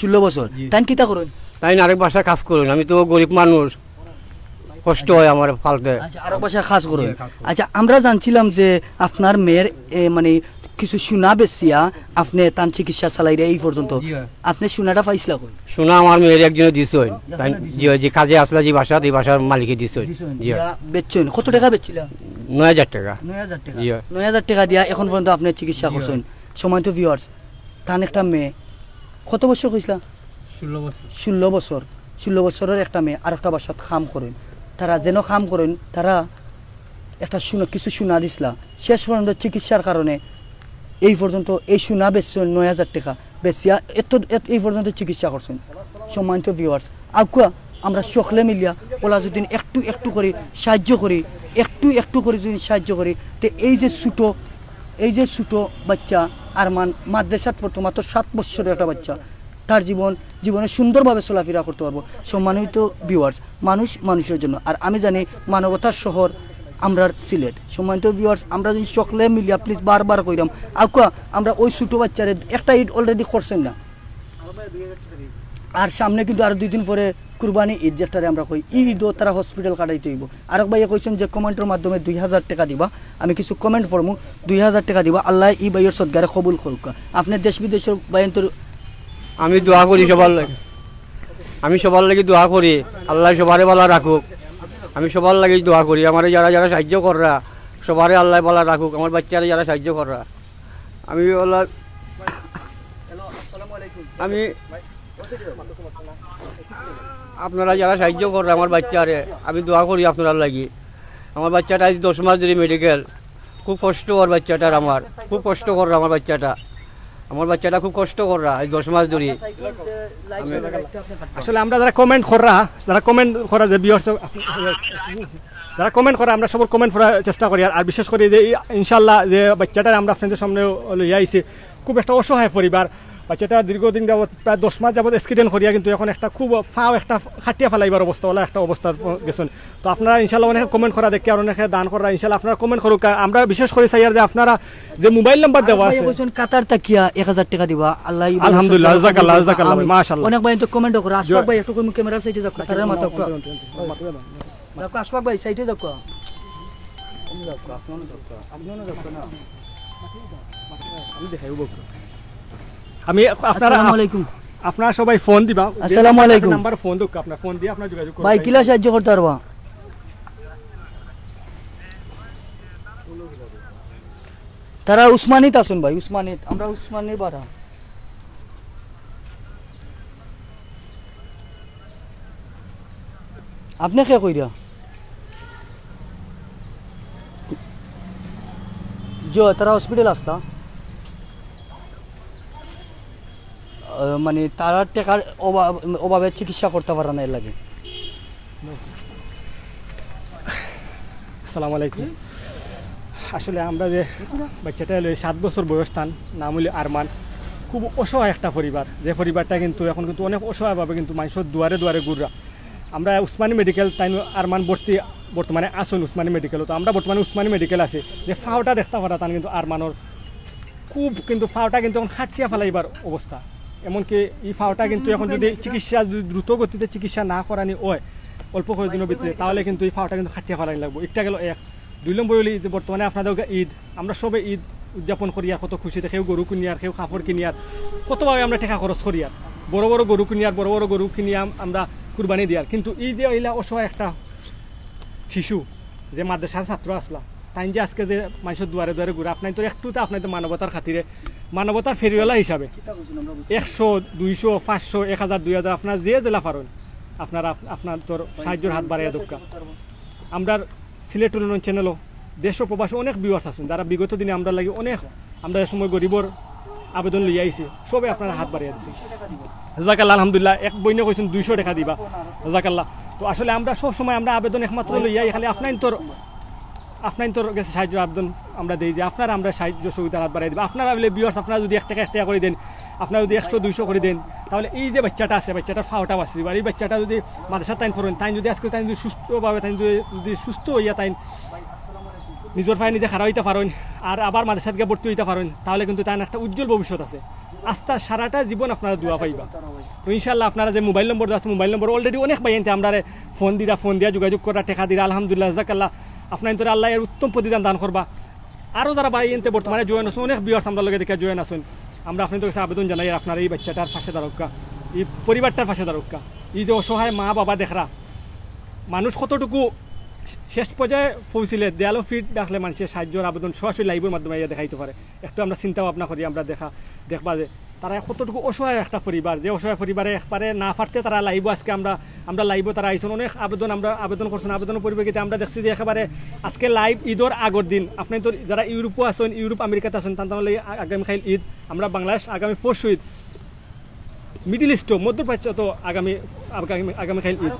16 বছর তাই কিতা করেন তাই না আরেক বাসা কাজ করুন আমি তো গরিব মানুষ কষ্ট হয় আমার ফালতে আচ্ছা আরেক বাসা কাজ করেন আচ্ছা আমরা জানছিলাম যে আপনার মেয়ের মানে কিছু সোনা বেচিয়া আপনি তার চিকিৎসা চালাইরে এই পর্যন্ত আপনি সোনাটা পাইছিলা কই সোনা আমার মেয়ের একজনে দিছেন যে কাজে আসলা যে বাসা এই বাসার মালিকে দিছেন জি বেচছেন কত টাকা বেচছিলা 9000 টাকা 9000 টাকা জি 9000 টাকা দিয়া এখন পর্যন্ত আপনি চিকিৎসা করছেন সময় তো ভিউয়ার্স তার একটা মেয়ে কত বছর কইছিলা 16 বছরের একটা মেয়ে আর একটা বাসাত কাম করেন তারা যেন কাম করেন তারা একটা কিছু সোনা দিছিলা শেষ পর্যন্ত চিকিৎসার কারণে এই পর্যন্ত এই সোনা বেচছেন 9000 টাকা বেচিয়া এই পর্যন্ত চিকিৎসা করছেন সম্মানিত ভিউয়ার্স আগুয়া আমরা সকলে মিলিয়া ওলা যদি একটু করে সাহায্য করি একটু করে যদি সাহায্য করি তো এই যে ছোট বাচ্চা আরমান মাদ্রাসাত পড়তো মাত্র 7 বছরের একটা বাচ্চা তার জীবনে সুন্দরভাবে চলাফেরা করতে পারবো সম্মানিত ভিউয়ার্স মানুষের জন্য আর আমি জানি মানবতার শহর আমরা সিলেট সম্মানিত ভিউয়ার্স আমরা যদি সকলে মিলিয়া প্লিজ বারবার কইরাম আকুয়া আমরা ওই ছোট বাচ্চারে একটা ঈদ অলরেডি করছেন না আর সামনে কিন্তু আর 2 দিন পরে কুরবানি ঈদ যেটারে আমরা কই ঈদও তারা হসপিটাল কাটাইতে হইব আরেক ভাইয়া কইছেন যে কমেন্টের মাধ্যমে 2000 টাকা দিবা আমি কিছু কমেন্ট করবো 2000 টাকা দিবা আল্লাহ এই ভাইয়ের সদগারে কবুল করুক আপনি দেশ বিদেশের ভাইয়ের আমি দোয়া করি সবার লাগে আমি সবার লাগি দোয়া করি আল্লাহ সবারে ভালো রাখুক আমি সবার লাগি দোয়া করি আমার যারা সাহায্য কররা সবারে আল্লাহ ভালো রাখুক আমার বাচ্চারা যারা সাহায্য কররা আমি আমি আপনারা যারা সাহায্য কররা আমার বাচ্চারে আমি দোয়া করি আপনারা লাগি আমার বাচ্চাটা আজ 10 মাস ধরে মেডিকেল খুব কষ্ট ওর বাচ্চাটার আমার খুব কষ্ট কররা আমার বাচ্চাটা খুব কষ্ট কররা আজ 10 মাস ধরে আসলে আমরা যারা কমেন্ট করা যে ভিউয়ার্স যারা কমেন্ট করা আমরা সবার কমেন্ট করার চেষ্টা করি আর বিশেষ করে যে ইনশাআল্লাহ যে বাচ্চাটা আমরা আপনাদের সামনে লইয়া আইছি খুব একটা অসহায় পরিবার বাচ্চাটা দীর্ঘদিন যাবত প্রায় 10 মাস যাবত অ্যাক্সিডেন্ট করিয়া কিন্তু এখন একটা খুব একটা খাটিয়া ফেলাইবার অবস্থা ওলা একটা অবস্থা গেছেন তো আপনারা ইনশাআল্লাহ অনেকে কমেন্ট করা দেখে আর অনেকে দান করা ইনশাআল্লাহ আপনারা কমেন্ট করুক আমরা বিশেষ করে চাই আর যে আপনারা যে মোবাইল নাম্বার দেওয়া আছে কাতার তাকিয়া 1000 টাকা দিবা আল্লাহ আলহামদুলিল্লাহ জাযাকাল্লাহ মাশাআল্লাহ অনেক ভাই তো কমেন্ট করে আশফাক ভাই একটু ক্যামেরা সাইডে যাও তার মাথা দেখো আশফাক ভাই সাইডে যাও আমি আপনারা সবাই ফোন দিবা আসসালামু আলাইকুম নাম্বার ফোন দাও আপনার ফোন দিয়ে আপনারা যোগাযোগ করুন ভাই কিলা সাহায্য করতে পারবা তারা উসমানিত আসুন ভাই উসমানিত আমরা উসমানের বাড়া আপনি কে কইরা जो তারা হসপিটাল আসলা মানে তারা টাকার অভাবে চিকিৎসা করতে পারে না এর লাগে আসসালামু আলাইকুম আসলে আমরা যে বাচ্চাটা 7 বছর বয়স তান নাম হলো আরমান খুব অসহায় একটা পরিবার যে পরিবারটা কিন্তু এখন কিন্তু অনেক অসহায়ভাবে কিন্তু মানুষের দুয়ারে দুয়ারে ঘুরা আমরা উসমানী মেডিকেল তাই আরমান ভর্তি বর্তমানে আসুন উসমানী মেডিকেল, তো আমরা বর্তমানে উসমানী মেডিকেল আছে যে ফাওটা দেখতে পারা তার কিন্তু আর মানোর খুব কিন্তু ফাওটা কিন্তু এখন খাটিয়া ফেলাইবার অবস্থা। এমনকি এই ফাওটা কিন্তু এখন যদি চিকিৎসা দ্রুত গতিতে চিকিৎসা না করানি হয় অল্প কয়েকদিনের ভিতরে, তাহলে কিন্তু এই ফাওটা কিন্তু খাটিয়া ফেলাই লাগবে। একটা গেল এক। 2 নম্বর হলি যে বর্তমানে আপনাদের ঈদ, আমরা সবে ঈদ উদযাপন করি আর কত খুশিতে, কেউ গরু কিনিয়ার, কেউ কাপড় কিনিয়ার, কতভাবে আমরা টাকা খরচ করি আর বড় বড় গরু কিনিয়ার, বড় বড় গরু কিনিয়া আমরা কুরবানি দিয়ার। কিন্তু এই যে এইলা অসহায় একটা শিশু যে মাদ্রাসার ছাত্র আসলা, তাই যে আজকে যে মানুষের দুয়ারে দুয়ারে ঘুরে, আপনার তো একটু তো আপনার তো মানবতার খাতিরে, মানবতার ফেরিওয়ালা হিসাবে 100, 200, 500, 1000, 2000 আপনার যে জেলা পারেন আপনারা আপনার তোর সাহায্যের হাত বাড়াইয়া দোকা। আমরা সিলেট উন্নয়ন চ্যানেলও দেশ ও প্রবাসী অনেক ভিউয়ার্স আছেন যারা বিগত দিনে আমরা লাগি অনেক আমরা এই সময় গরিবর আবেদন লইয়া আইছি, সবে আপনারা হাত বাড়িয়ে দিচ্ছি। জাজাকাল্লাহ, আলহামদুলিল্লাহ। এক বইনে কইছেন 200 টাকা দিবা, জাজাকাল্লাহ। তো আসলে আমরা সব সময় আমরা আবেদন একমাত্র লইয়া খালি আপনার তোর কাছে সাহায্য আবেদন আমরা দিই যে আপনারা আমরা সাহায্য সুবিধার হাত বাড়িয়ে দিব। আপনারা বলে ভিউয়ার্স আপনারা যদি 1 টাকা 1 টাকা করে দেন, আপনারা যদি 100, 200 করে দেন, তাহলে এই যে বাচ্চাটা আছে বাচ্চাটার ফাওটা বাঁচি, আর এই বাচ্চাটা যদি মাদ্রাসা তাইন করেন, তাই যদি আজকে তাই যদি সুস্থভাবে তাই যদি সুস্থ হইয়া তাই নিজের পায়ে নিজে খাড়া হইতে পারেন আর আবার মাদ্রাসাত গিয়ে ভর্তি হইতে পারেন, তাহলে কিন্তু তার একটা উজ্জ্বল ভবিষ্যৎ আছে। আস্থা সারাটা জীবন আপনারা দোয়া পাইবা। তো ইনশাল্লাহ আপনারা যে মোবাইল নম্বর আছে, মোবাইল নম্বর অলরেডি অনেক পাইতে আমরা ফোন দিয়া যোগাযোগ করা, টেকা দিরা, আলহামদুলিল্লাহ, জাজাকাল্লাহ। আপনার তোর আল্লাহ এর উত্তম প্রতিদান দান করবা। আরও যারা বাইতে বর্তমানে জয়েন আছেন, অনেক ভিউয়ার্স আমরা লগে দেখে জয়েন আছেন, আমরা আপনাদের কাছে আবেদন জানাই আপনার এই বাচ্চাটার পাশে দাঁড়কা, এই পরিবারটার পাশে দাঁড়কা। এই যে অসহায় মা বাবা দেখরা মানুষ কতটুকু শেষ পর্যায়ে পৌঁছিলে দেয়ালো ফিট ডাকলে মানুষের সাহায্যের আবেদন সরাসরি লাইভের মাধ্যমে দেখাইতে পারে। একটু আমরা চিন্তা ভাবনা করি, আমরা দেখবা যে তারা কতটুকু অসহায় একটা পরিবার, যে অসহায় পরিবারে একবারে না পারতে তারা লাইভ আজকে আমরা লাইভও তারা আইসন অনেক আবেদন করছেন। আবেদনের পরিপ্রেক্ষিতে আমরা দেখছি যে একেবারে আজকে লাইভ ঈদের আগের দিন আপনি তো যারা ইউরোপও আছেন, ইউরোপ আমেরিকাতে আছেন, তাহলে আগামীকাল ঈদ, আমরা বাংলাদেশ আগামী পরশু ঈদ, মিডিল ইস্টও মধ্যপ্রাচ্য তো আগামীকাল ঈদ,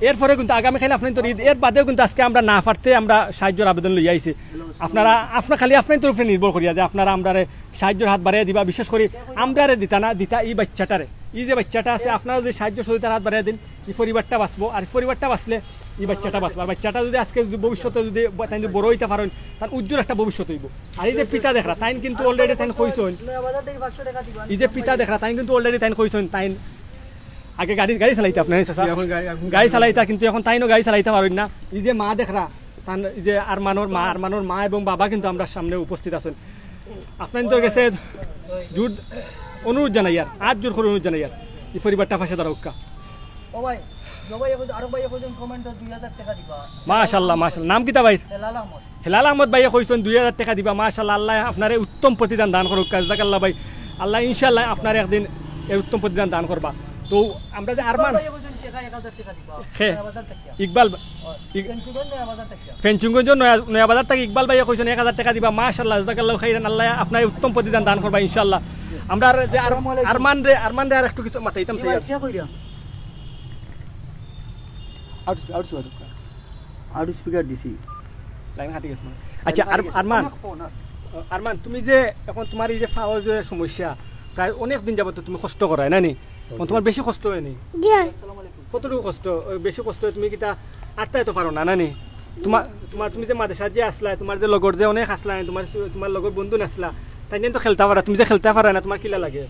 এরপরে কিন্তু আগামীকাল আপনার তো ঈদ, এর বাদেও কিন্তু আজকে আমরা না পারতে আমরা সাহায্যের আবেদন লইয়া আইছি। আপনারা খালি আপনার তরফে নির্ভর করিয়া যে আপনারা আমরা সাহায্যের হাত বাড়িয়ে দিবা। বিশেষ করে আমরা দিতা এই বাচ্চাটারে, এই যে বাচ্চাটা আছে আপনারা যদি সাহায্য সহযোগিতার হাত বাড়িয়ে দিন, এই পরিবারটা বাঁচবো, আর পরিবারটা বাঁচলে এই বাচ্চাটা বাঁচবো। আর বাচ্চাটা যদি আজকে ভবিষ্যতে যদি তাই যদি বড় হইতে পারেন, তার উজ্জ্বল একটা ভবিষ্যৎ হইব। আর এই যে পিতা দেখরা তাই কিন্তু অলরেডি তাই কইছেন, এই যে পিতা দেখরা তাই কিন্তু অলরেডি তাই কইছেন, তাই আগে গাড়ি চালাইতে আপনার গাড়ি চালাইতা, কিন্তু এখন তাইনও গাড়ি চালাইতে পারেন না। এই যে মা দেখরা তার এই যে আরমানোর মা এবং বাবা কিন্তু আমরা সামনে উপস্থিত আছেন। আপনার কাছে জোর অনুরোধ জানাই আর আজ জোর করে অনুরোধ জানাই আর এই পরিবারটা পাশে দাঁড়া। মাশাআল্লাহ মাশাআল্লাহ, নাম কিতা ভাই? হেলাল আহমদ ভাইয়া কইছেন 2000 টাকা দিবা। মাশাআল্লাহ, আল্লাহ আপনার উত্তম প্রতিদান দান করুক। জাযাকাল্লাহ ভাই, আল্লাহ ইনশাআল্লাহ আপনার একদিন এই উত্তম প্রতিদান দান করবা। তো আমরা যে আরমান ইকবাল ফেঞ্চুগঞ্জ নয়া বাজার থেকে ইকবাল ভাইয়া কইছেন 1000 টাকা দিবা। মাশাআল্লাহ, জাযাকাল্লাহু খাইরান, আল্লাহ আপনার উত্তম প্রতিদান দান করবা ইনশাআল্লাহ। আমরা যে আরমান রে আর একটু কিছু মাথাইতাম সেই আউট স্পিকার দিছি লাইন হাঁটি গেছে। আচ্ছা আরমান তুমি যে এখন তোমার এই যে ফাওয়ার যে সমস্যা প্রায় অনেক দিন যাবত তুমি কষ্ট করায় না নি, তোমার বেশি কষ্ট হয়নি? কতটুকু কষ্ট? বেশি কষ্ট হয় তুমি কিতা আটটাই তো পারো না নি? তুমি যে মাদ্রাসা যে আসলা, তোমার যে লগর যে অনেক আসলা, তোমার লগর বন্ধু নাসলা, তাই তো খেলতে পারা, তুমি যে খেলতে পারা না, তোমার কিলা লাগে?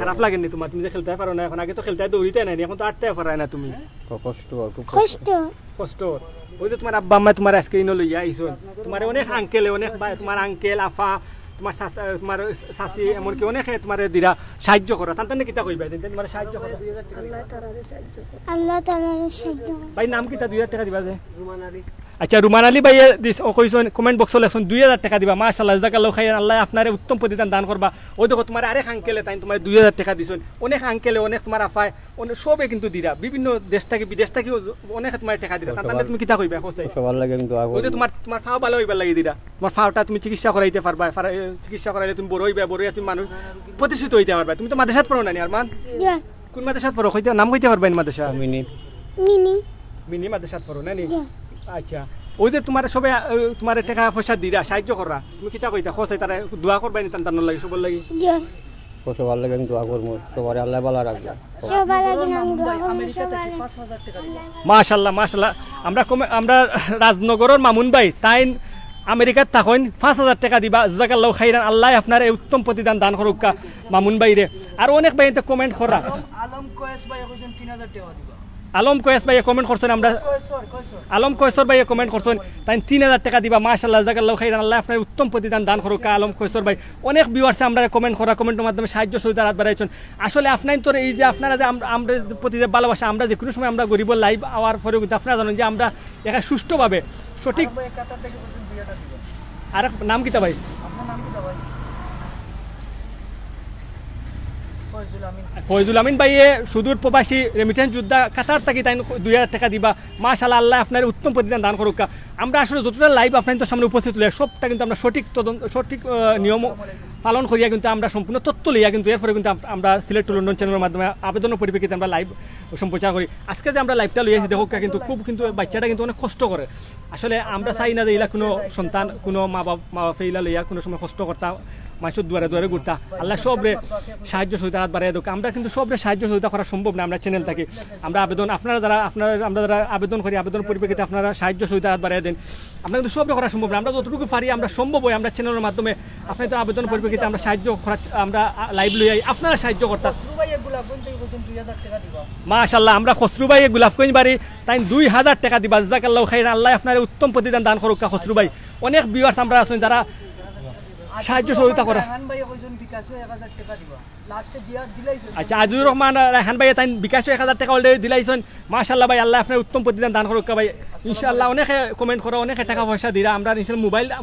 খারাপ লাগেনি তোমার? তুমি যে খেলতে পারো না এখন, আগে তো খেলতে দৌড়িতে নাই, এখন তো আটটাই পারায় না তুমি। কষ্ট ওই যে তোমার আব্বা আম্মা তোমার আজকে ইনো লইয়া আইসন, তোমার অনেক আঙ্কেল, অনেক তোমার আঙ্কেল আফা, তোমার তোমার শাশি, এমনকি অনেকে তোমার দিরা সাহায্য করা, তার কিতা কইবা তোমার সাহায্য করা? ভাই নাম কিতা? 2000 টাকা দিবা যে? আচ্ছা, রুমান আলী ভাই কইছেন কমেন্ট বক্স লেখছেন 2000 টাকা দিবা। মাশাআল্লাহ, জাযাকাল্লাহু খাইরান, আল্লাহ আপনার উত্তম প্রতিদান দান করবা। ওই দেখো তোমার আরেক আঙ্কেলে তাই তোমার 2000 টাকা দিছেন, অনেক আঙ্কেলে, অনেক তোমার আফায়, অনেক সবে কিন্তু দিরা, বিভিন্ন দেশ থেকে বিদেশ থেকে অনেক তোমার টাকা দিরা। তার তুমি কিতা কইবা? ভালো লাগে কিন্তু ওই যে তোমার ফাও ভালো হইবার লাগে দিরা, তোমার ফাওটা তুমি চিকিৎসা করাইতে পারবা, চিকিৎসা করাইলে তুমি বড় হইবা, বড় হইয়া তুমি মানুষ প্রতিষ্ঠিত হইতে পারবা। তুমি তো মাদ্রাসাত পড়ো না নি আরমান? কোন মাদ্রাসাত পড়ো? কইতে নাম কইতে পারবা? মাদ্রাসা মিনি মাদ্রাসাত পড়ো না নি? আচ্ছা, ওই যে তোমার সবে তোমার টাকা পয়সা দিরা সাহায্য করা, তুমি কিতা কইতা? খোঁজ তারা দোয়া করবাই নি তার লাগে সবার লাগে? সবার লাগে আমি দোয়া করবো, সবার আল্লাহ ভালো রাখবে। সবার আগে নাম দোয়া করবো, আমেরিকা সবার থেকে আগে। 5,000 টাকা দিবা। মাশাল্লাহ মাশাল্লাহ আমরা রাজনগরের মামুন ভাই তাই আমেরিকাত থাকেন 5,000 টাকা দিবা জাযাকাল্লাহু খাইরান আল্লাহ আপনার এই উত্তম প্রতিদান দান করুক মামুন ভাইরে। আর অনেক ভাই কমেন্ট করা আলম কয়েস ভাই কইছেন 3,000 টাকা দিবা। আলম কয়েস ভাই কমেন্ট করছেন আমরা কয়সর আলম কয়েসর ভাই কমেন্ট করছেন তাই 3,000 টাকা দিবা মাশাআল্লাহ জাযাকাল্লাহু খাইরান আল্লাহ আপনার উত্তম প্রতিদান দান করুক আলম কয়েসর ভাই। অনেক ভিউয়ার্স আমরা কমেন্ট করা কমেন্টের মাধ্যমে সাহায্য সহযোগিতা হাত বাড়াইছেন। আসলে আপনার তো এই যে আপনারা যে আমরা প্রতি যে ভালোবাসা আমরা যে কোনো সময় আমরা গরিব লাইভ আওয়ার পরে কিন্তু আপনারা জানেন যে আমরা একা সুষ্ঠুভাবে সঠিক। ভাই কাতার থেকে কইছেন 2,000 দিবা। আর নাম কিতা ভাই? আপনার নাম কি ভাই? ফয়জুল আমিন। ফয়জুল আমিন ভাইয়ে সুদূর প্রবাসী রেমিটেন্স যোদ্ধা কাতার থাকি তাই 2,000 টাকা দিবা মাশাআল্লাহ আল্লাহ আপনার উত্তম প্রতিদান দান করুক। আমরা আসলে যতটা লাইভ আপনার সামনে উপস্থিত হলে সবটা কিন্তু আমরা সঠিক নিয়ম পালন করিয়া কিন্তু আমরা সম্পূর্ণ তথ্য লইয়া কিন্তু এরপরে কিন্তু আমরা সিলেক্ট টু লন্ডন চ্যানেলের মাধ্যমে আবেদনের পরিপ্রেক্ষিতে আমরা লাইভ সম্প্রচার করি। আজকে যে আমরা লাইভটা লইয়াছি দেখো কিন্তু কিন্তু বাচ্চাটা কিন্তু অনেক কষ্ট করে। আসলে আমরা চাই না যে এলা কোনো সন্তান কোনো মা বাপ এইলা লইয়া কোনো সময় কষ্ট করতাম মানুষের দুয়ারে দুয়ারে ঘুরতা। আল্লাহ সবরে সাহায্য সহযোগিতা হাত বাড়াই দেখ। আমরা কিন্তু সবরে সাহায্য সহযোগিতা করা সম্ভব না আমরা চ্যানেল থাকি। আমরা আবেদন আমরা যারা আবেদন করি আবেদন পরিপ্রেক্ষিতে আপনারা সাহায্য সহযোগিতা হাত বাড়াই দেন। আমরা কিন্তু সবরে করা সম্ভব না। আমরা যতটুকু পারি আমরা সম্ভব হয় আমরা চ্যানেলের মাধ্যমে আপনার তো আবেদন পরিপ্রেক্ষিতে আমরা সাহায্য করা আমরা লাইভ লইয়াই আপনারা সাহায্য করতাম। ভাই এগুলা কোন থেকে কইছেন 2,000 টাকা দিবা। মাশাআল্লাহ আমরা খসরু ভাই গোলাপগঞ্জ বাড়ি তাই 2,000 টাকা দিবা জাযাকাল্লাহু খাইরান আল্লাহ আপনার উত্তম প্রতিদান দান করুক খসরু ভাই। অনেক ভিউয়ার্স আমরা আছেন যারা সাহায্য সহযোগিতা করা। রায়হান ভাই কইছেন বিকাশে 1,000 টাকা দিবা। লাস্টে দিলাইছেন। আচ্ছা আজিজুর রহমান রায়হান ভাই তাই বিকাশে 1,000 টাকা অলরেডি দিলাইছেন মাশাআল্লাহ ভাই আল্লাহ আপনার উত্তম প্রতিদান দান করুক ভাই। ইনশাআল্লাহ অনেকে কমেন্ট করা অনেকে টাকা পয়সা দিরা আমরা ইনশাআল্লাহ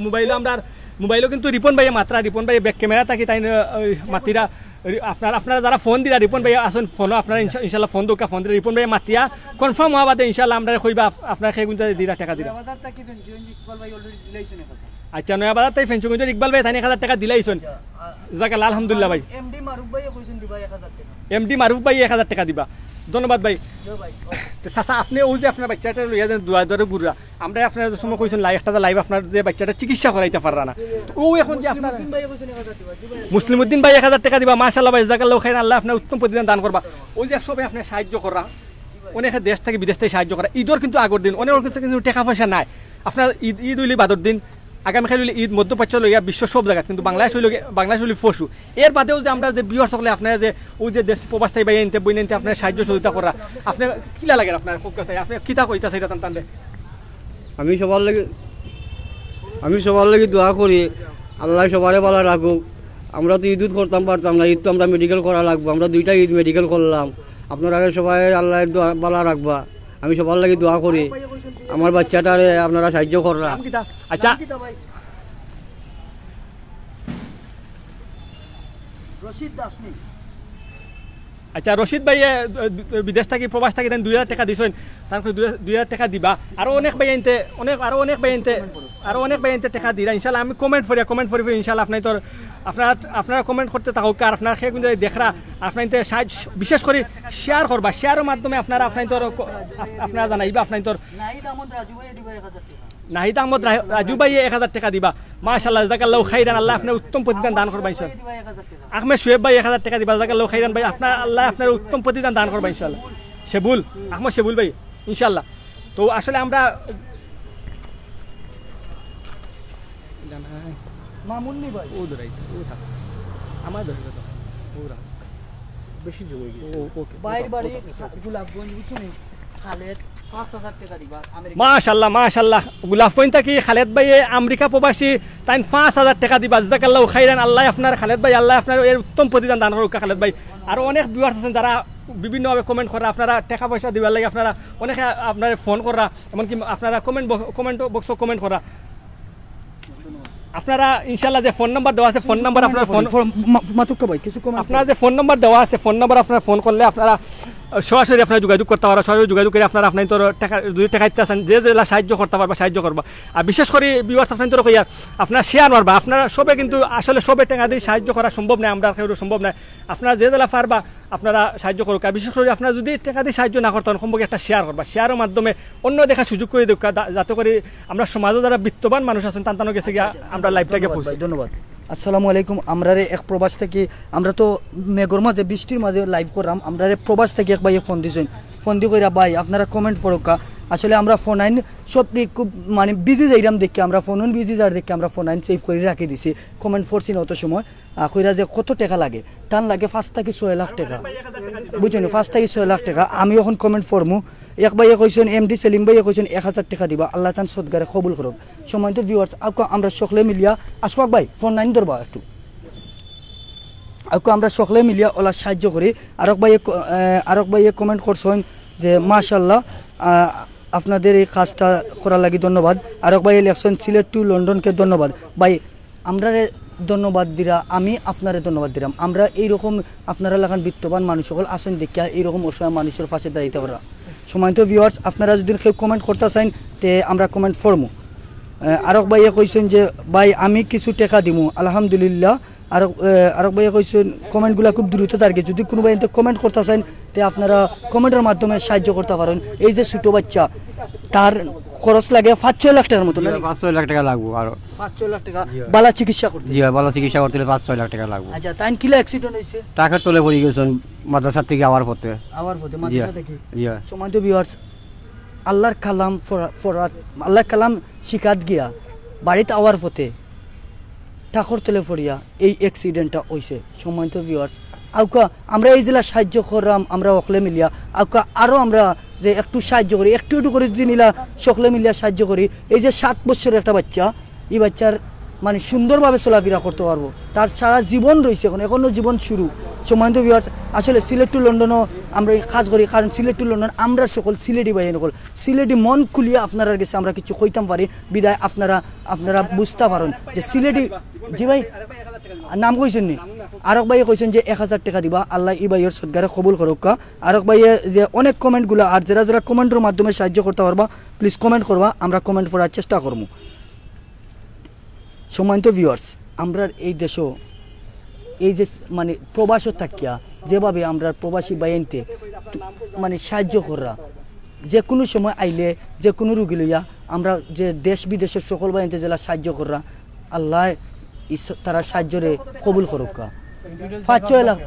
মোবাইলও কিন্তু রিপন ভাইয়া মাত্রা রিপন ভাই ব্যাক ক্যামেরা থাকি তাই মাতিরা আপনারা যারা ফোন দিরা রিপন ভাই আসুন ফোনও আপনারা ইনশাআল্লাহ ফোন দোকা ফোন দিরা রিপন ভাই মাতিয়া কনফার্ম হওয়া বাদে ইনশাআল্লাহ আমরা কইবা আপনারা সেই গুণটা দিরা টাকা দিরা। বাজার থেকে ফেঞ্চুগঞ্জ ইকবাল ভাই অলরেডি দিলাইছেন 1,000। আচ্ছা নয়া বাজার তাই ফেঞ্চুগঞ্জের ইকবাল ভাই তাই 1,000 টাকা দিলাইছেন জাযাকাল্লাহ আলহামদুলিল্লাহ ভাই। এমডি মারুফ ভাই কইছেন দিবা 1,000 টাকা। এমডি মারুফ ভাই 1,000 টাকা দিবা ধন্যবাদ ভাই। ভাই চাচা আপনি ওই যে আপনার বাচ্চাটা লইয়া দেন দুয়া ধরে ঘুরা আমরা আপনার সময় কইছেন একটা লাইভ আপনার যে বাচ্চাটা চিকিৎসা করাইতে পাররা না ও এখন যে আপনার ভাই কইছেন 1,000 দিবা। মুসলিমউদ্দিন ভাই 1,000 টাকা দিবা মাশাআল্লাহ ভাই জাযাকাল্লাহু খাইরান আল্লাহ আপনার উত্তম প্রতিদান দান করবা। ওই যে সবাই আপনার সাহায্য করা অনেকে দেশ থেকে বিদেশ থেকে সাহায্য করা ঈদের কিন্তু আগের দিন অনেক কাছে কিন্তু টাকা পয়সা নাই আপনার ঈদ হইলে বাদর দিন আগামীকাল হইলে ঈদ মধ্যপ্রাচ্য লইয়া বিশ্ব সব জায়গা কিন্তু বাংলাদেশ হইলে ফসু এর বাদেও যে আমরা যে বিহার সকলে আপনারা যে ওই যে দেশ প্রবাস থেকে বাইরে নিতে বই নিতে আপনার সাহায্য সহযোগিতা করা আপনার কিলা লাগে আপনার খুব কাছে আপনি কিতা কইতা সেটা টান টানলে আমি সবার লাগি দোয়া করি আল্লাহ সবারে ভালো রাখুক। আমরা তো ঈদ করতাম পারতাম না, ঈদ তো আমরা মেডিকেল করা লাগবো। আমরা 2টা ঈদ মেডিকেল করলাম। আপনারা সবাই আল্লাহ ভালো রাখবা। আমি সবার লাগি দোয়া করি আমার বাচ্চাটারে আপনারা সাহায্য কররা। আচ্ছা রশিদ দাসনি আচ্ছা রশিদ ভাই বিদেশ থাকি প্রবাস থাকি 2,000 টাকা দিছেন তারপরে 2,000 টাকা দিবা আরো অনেক ভাই আনতে টাকা দিরা ইনশাআল্লাহ। আমি কমেন্ট করি ইনশাআল্লাহ আপনারা কমেন্ট করতে থাকুক আর আপনারা সেই কিন্তু দেখরা আপনার বিশেষ করে শেয়ার করবা শেয়ারের মাধ্যমে আপনারা জানাইবা আপনার নাহিদ আহমদ রাজু ভাই 1,000 টাকা দিবা মাশাআল্লাহ জাযাকাল্লাহু খাইরান আল্লাহ আপনার উত্তম প্রতিদান দান করবা ইনশাআল্লাহ। আহমেদ শুয়েব ভাই 1,000 টাকা দিবা জাযাকাল্লাহু খাইরান ভাই আল্লাহ আপনার উত্তম প্রতিদান দান করবা ইনশাআল্লাহ। আহমদ শেবুল ভাই ইনশাআল্লাহ। তো আসলে আমরা মামুন্নি ভাই ও ধরাই ও থাক আমার ধরে তো ওরা বেশি যোগ হয়ে গেছে ওকে বাইরে বাড়ি গোলাপগঞ্জ বুঝছেন খালেদ 5,000 টাকা দিবা আমেরিকা। মাশাআল্লাহ গোলাপগঞ্জ থেকে খালেদ ভাই আমেরিকা প্রবাসী তাই 5,000 টাকা দিবা জাযাকাল্লাহু খাইরান আল্লাহ আপনার খালেদ ভাই আল্লাহ আপনার এর উত্তম প্রতিদান দান করুক খালেদ ভাই। আর অনেক ভিউয়ার্স আছেন যারা বিভিন্নভাবে কমেন্ট করা আপনারা টাকা পয়সা দিবার লাগে আপনারা অনেকে আপনার ফোন করা এমনকি আপনারা কমেন্ট বক্স কমেন্ট করা আপনারা ইনশাআল্লাহ যে ফোন নাম্বার দেওয়া আছে ফোন নাম্বার আপনার ফোন মাতুক্কা ভাই কিছু কম আপনারা যে ফোন নাম্বার দেওয়া আছে ফোন নাম্বার আপনারা ফোন করলে আপনারা সরাসরি আপনারা যোগাযোগ করতে পারবেন। সরাসরি যোগাযোগ করে আপনারা আপনার তোর টাকা যদি টাকা দিতে আসেন যে জেলা সাহায্য করতে পারবা সাহায্য করবা। আর বিশেষ করে ভিউয়ার্স আপনার তোর কইয়া আপনারা শেয়ার মারবা আপনারা সবে কিন্তু আসলে সবে টাকা দিয়ে সাহায্য করা সম্ভব নয় আমরা কেউ সম্ভব নয় আপনারা যে জেলা পারবা আপনারা সাহায্য করুক। আর বিশেষ করে আপনারা যদি টাকা দিয়ে সাহায্য না করতেন সম্পর্কে একটা শেয়ার করবা শেয়ারের মাধ্যমে অন্য দেখা সুযোগ করে দেখ যাতে করে আমরা সমাজে যারা বিত্তবান মানুষ আছেন তান্তানো গেছে গিয়া আমরা লাইভটাকে ধন্যবাদ। আসসালামু আলাইকুম। আমরা এক প্রবাস থেকে, আমরা তো মেঘর মাঝে বৃষ্টির মাঝে লাইভ করলাম, আমরা প্রবাস থেকে এক ভাই ফোন দিয়েছেন, ফোন দিয়ে কইরা ভাই আপনারা কমেন্ট পড়োকা। আসলে আমরা ফোন আইন সব খুব মানে বিজি যাইরাম দেখি, আমরা ফোন বিজি যার দেখি আমরা ফোন আইন সেভ করে রাখি দিছি, কমেন্ট পড়ছি না অত সময়। কইরা যে কত টাকা লাগে, টান লাগে 5 থেকে 6 লাখ টাকা, বুঝছেন, 5 থেকে 6 লাখ টাকা। আমি এখন কমেন্ট পড়মু। এক ভাইয়ে কইছেন, এমডি সেলিম ভাইয়ে কইছেন 1000 টাকা দিবা, আল্লাহ তান সদগারে কবুল করুক। সময় তো ভিউয়ার্স আমরা সকলে মিলিয়া, আশফাক ভাই ফোন নাইন ধরবা একটু, আমরা সকলে মিলিয়া ওলা সাহায্য করি। আরক ভাইয়ে কমেন্ট করছেন যে মাশাআল্লাহ আপনাদের এই কাজটা করার লাগি ধন্যবাদ। আরক ভাই লেখছেন সিলেট টু লন্ডনকে ধন্যবাদ। ভাই আমরা ধন্যবাদ দিরা, আমি আপনারে ধন্যবাদ দিলাম। আমরা এইরকম আপনারা লাগান বিত্তবান মানুষ সকল আসেন দেখিয়া এইরকম অসহায় মানুষের পাশে দাঁড়াইতে পারা। সময়ত ভিউয়ার্স আপনারা যদি কেউ কমেন্ট করতে চান তে আমরা কমেন্ট ফরমু। আরক ভাইয়ে কইছেন যে ভাই আমি কিছু টাকা দিমু, আলহামদুলিল্লাহ। আরক ভাইয়ে কইছেন কমেন্টগুলো খুব দ্রুত তারকে, যদি কোনো ভাই কমেন্ট করতে চান তে আপনারা কমেন্টের মাধ্যমে সাহায্য করতে পারেন। এই যে ছোটো বাচ্চা তার খরচ লাগে 5-6 লাখ টাকার মতো, 5-6 লাখ টাকা লাগবে, আরো 5-6 লাখ টাকা বালা চিকিৎসা করতে। জি ভালো চিকিৎসা করতে 5-6 লাখ টাকা লাগবে। আচ্ছা তাই কিলা অ্যাক্সিডেন্ট হয়েছে? টাকার তলে পড়ে গেছেন মাদ্রাসা থেকে আওয়ার পথে। মাদ্রাসা থেকে। সময় তো ভিউয়ার্স আল্লাহর কালাম ফরাত, আল্লাহর কালাম শিখাত গিয়া বাড়িতে আওয়ার পথে টাকর তলে পড়িয়া এই অ্যাক্সিডেন্টটা হয়েছে। সময় তো ভিউয়ার্স আমরা এই জেলা সাহায্য করলাম, আমরা অকলে মিলিয়া আরও আমরা যে একটু সাহায্য করি, একটু করে যদি নিলা সকলে মিলিয়া সাহায্য করি। এই যে 7 বছরের একটা বাচ্চা, এই বাচ্চার মানে সুন্দরভাবে চলাফেরা করতে পারবো, তার সারা জীবন রয়েছে, এখনও জীবন শুরু। সময় তো ভিউয়ার্স আসলে সিলেট টু লন্ডনও আমরা কাজ করি, কারণ সিলেট টু লন্ডন আমরা সকল সিলেটি ভাই নকল সিলেটি মন খুলিয়ে আপনারা কাছে আমরা কিছু কইতাম পারি, বিদায় আপনারা বুঝতে পারেন যে সিলেটি। জি ভাই নাম কইছেন নি? আরক ভাইয়ে কইছেন যে 1000 টাকা দিবা, আল্লাহ ই ভাইয়ের সদগারে কবুল করুক। আরক ভাইয়ে যে অনেক কমেন্টগুলো, আর যারা কমেন্টের মাধ্যমে সাহায্য করতে পারবা প্লিজ কমেন্ট করবা, আমরা কমেন্ট করার চেষ্টা করবো। সম্মানিত ভিউয়ার্স আমরা এই দেশও এই যে মানে প্রবাসও থাকিয়া যেভাবে আমরা প্রবাসী বাইনতে মানে সাহায্য করা, যে কোনো সময় আইলে যে কোনো রুগী লইয়া আমরা যে দেশ বিদেশের সকল বাইনতে জেলা সাহায্য করা, আল্লাহ তারা সাহায্যরে কবুল করুক। 5-6 লাখ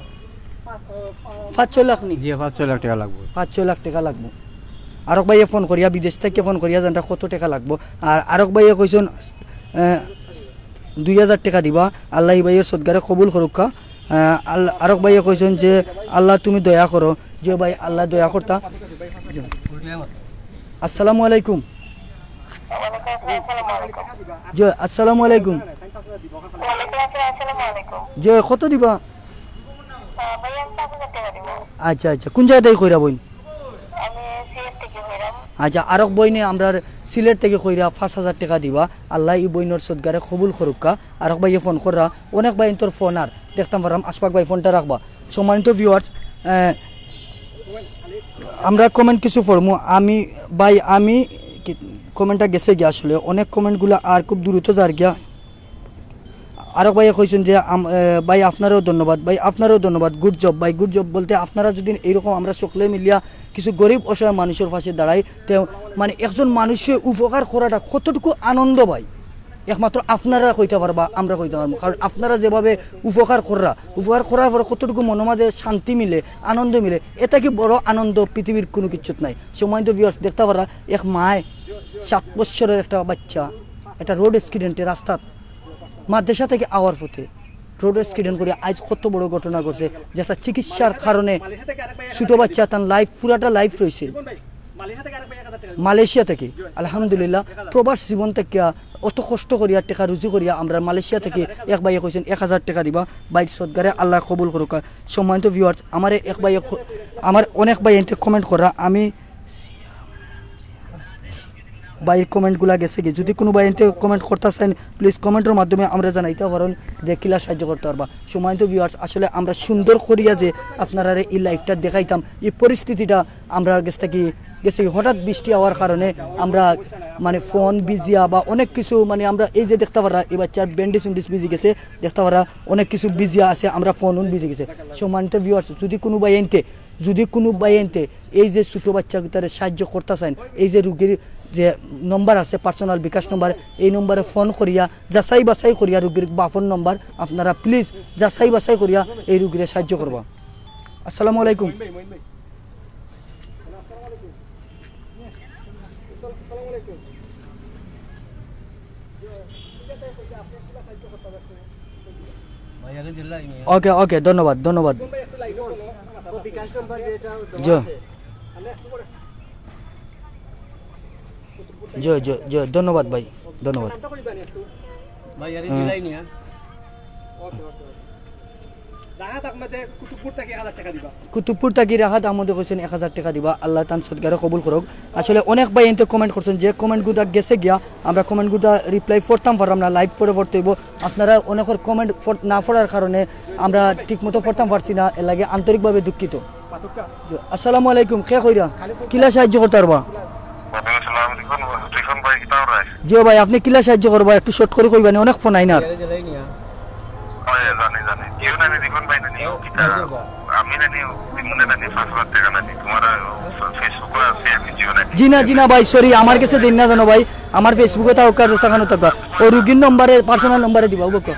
নি? 5-6 লাখ টাকা লাগবে। 5-6 লাখ টাকা লাগবো। আরক ভাইয়ে ফোন করিয়া, বিদেশ থেকে ফোন করিয়া জানটা কত টাকা লাগবো। আর আরক ভাইয়ে কইছেন 2000 টাকা দিবা, আল্লাহ ভাইয়ের সদগারে কবুল করুক। আরক ভাইয়ে কইছেন যে আল্লাহ তুমি দয়া করো, যে ভাই আল্লাহ দয়া করতা। আসসালামু আলাইকুম। জি আসসালামু আলাইকুম। জি কত দিবা? আচ্ছা আচ্ছা কোন জায়গা থেকে কইরা বইন? আচ্ছা আরক বইনে আমরা সিলেট থেকে কইরা 5000 টাকা দিবা, আল্লাহ এই বইনের সদগারে কবুল করুকা। আরক ভাইয়ে ফোন করা, অনেক ভাই তোর ফোন আর দেখতাম পারাম, আশফাক ভাই ফোনটা রাখবা। সম্মানিত ভিউয়ার্স আমরা কমেন্ট কিছু পড়মু। আমি কমেন্টটা গেছে গিয়া, আসলে অনেক কমেন্টগুলো আর খুব দ্রুত যার গিয়া। আরক ভাইয়া কইছেন যে ভাই আপনারও ধন্যবাদ, ভাই আপনারও ধন্যবাদ, গুড জব ভাই, গুড জব বলতে আপনারা যদি এইরকম আমরা সকলে মিলিয়া কিছু গরিব অসহায় মানুষের পাশে দাঁড়াই, তো মানে একজন মানুষের উপকার করাটা কতটুকু আনন্দ ভাই একমাত্র আপনারা কইতে পারবা, আমরা কইতে পারবো। কারণ আপনারা যেভাবে উপকার করার পরে কতটুকু মনোমাঝে শান্তি মিলে, আনন্দ মিলে, এটা কি বড় আনন্দ পৃথিবীর কোনো কিছু নাই। সময় তো ভিউয়ার্স দেখতে পারা, এক মায় 7 বছরের একটা বাচ্চা একটা রোড অ্যাক্সিডেন্টে রাস্তা মাদ্রাসা থেকে আওয়ার পথে রোড অ্যাক্সিডেন্ট করে আজ কত বড় ঘটনা করছে, যে একটা চিকিৎসার কারণে ছোটো বাচ্চা তার পুরাটা লাইফ রয়েছে মালয়েশিয়া থেকে। আলহামদুলিল্লাহ প্রবাস জীবন থেকে অত কষ্ট করিয়া টাকা রুজু করিয়া আমরা মালয়েশিয়া থেকে এক ভাইয়ে কইছেন 1000 টাকা দিবা, বাইক সদগারে আল্লাহ কবুল করুক। সম্মানিত ভিউয়ার্স আমার অনেক ভাই এতে কমেন্ট করা, আমি ভাইয়ের কমেন্টগুলো গেছে কি, যদি কোনো ভাই এতে কমেন্ট করতে চান প্লিজ কমেন্টের মাধ্যমে আমরা জানাইতে পারেন যে কিলা সাহায্য করতে পারবা। সম্মানিত ভিউয়ার্স আসলে আমরা সুন্দর করিয়া যে আপনারা এই লাইফটা দেখাইতাম, এই পরিস্থিতিটা আমরা গেছে হঠাৎ বৃষ্টি হওয়ার কারণে আমরা মানে ফোন বিজিয়া বা অনেক কিছু মানে আমরা এই যে দেখতে পারা এই বাচ্চার ব্যান্ডেজ উন্ডিস বিজি গেছে, দেখতে পারা অনেক কিছু বিজিয়া আছে, আমরা ফোন বিজি গেছে। সম্মানিত ভিউয়ার্স যদি কোনো ভাই এনতে এই যে ছোটো বাচ্চা তারা সাহায্য করতে চান, এই যে রুগীর যে নম্বর আছে পার্সোনাল বিকাশ নম্বর, এই নম্বরে ফোন করিয়া যাচাই বাছাই করিয়া রুগীর বাফন নম্বর আপনারা প্লিজ যাচাই বাছাই করিয়া এই রুগীরে সাহায্য করবা। আসসালামু আলাইকুম। ওকে ওকে, ধন্যবাদ ধন্যবাদ। ধন্যবাদ ভাই, ধন্যবাদ। কুতুবপুর থাকি রাহাত আহমদে কইছেন 1000 টাকা দিবা, আল্লাহ তান সদগারে কবুল করুক। আসলে অনেক ভাই এনতে কমেন্ট করছেন, যে কমেন্টগুলো গেছে গিয়া আমরা কমেন্টগুলো রিপ্লাই করতাম পারলাম না, লাইভ করে পড়তে হইব। আপনারা অনেকের কমেন্ট না পড়ার কারণে আমরা ঠিকমতো পড়তাম পারছি না, এর লাগে আন্তরিকভাবে দুঃখিত। আসসালামু আলাইকুম, কে কইরা কিলা সাহায্য করতে পারবা? জি ভাই, আপনি কিলা সাহায্য করবা একটু শর্ট করে কইবানি, অনেক ফোন আইনার। জি না ভাই, সরি, আমার কাছে দিন না জানো ভাই, আমার ফেসবুকে তাও কাজ থাকানো থাকা ও রুগীর নম্বরে পার্সোনাল নম্বরে দিবা। ওকে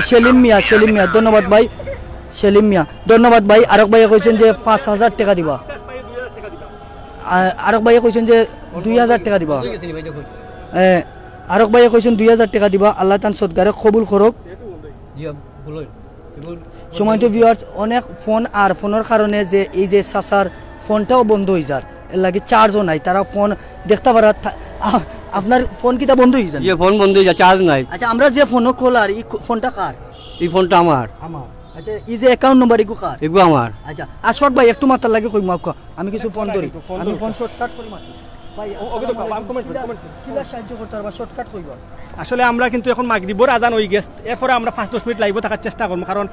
সেলিম মিয়া, ধন্যবাদ ভাই, সেলিম মিয়া ধন্যবাদ ভাই। আরেক ভাইয়া কইছেন যে 5000 টাকা দিবা, আরেক ভাইয়া কইছেন যে 2000 টাকা দিবা, আরেক ভাইয়া কইছেন 2000 টাকা দিবা, আল্লাহ তান সদগারে কবুল করুক। সময় তো ভিউয়ার্স অনেক ফোন, আর ফোনের কারণে যে এই যে সাসার ফোনটাও বন্ধ হয়ে যার, এর লাগে চার্জও নাই, তারা ফোন দেখতে পারা। আপনার ফোন কিটা বন্ধ হয়ে যায়? ফোন বন্ধ হয়ে যায়, চার্জ নাই। আচ্ছা, আমরা যে ফোনও খোলার এই ফোনটা কার? এই ফোনটা আমার। আচ্ছা, এই যে অ্যাকাউন্ট নাম্বার এগু কার? এগু আমার। আচ্ছা, আশফাক ভাই একটু মাথার লাগে কই মাফ, আমি কিছু ফোন ধরি, আমি ফোন শর্টকাট করি মাত্র ভাই। কিলা সাহায্য করতে পারবা, শর্টকাট কইবা। আসলে আমরা কিন্তু এখন মাগরিবর আজান হয়ে গেছে, এরপরে আমরা 5-10 মিনিট লাইভও থাকার চেষ্টা করবো, কারণ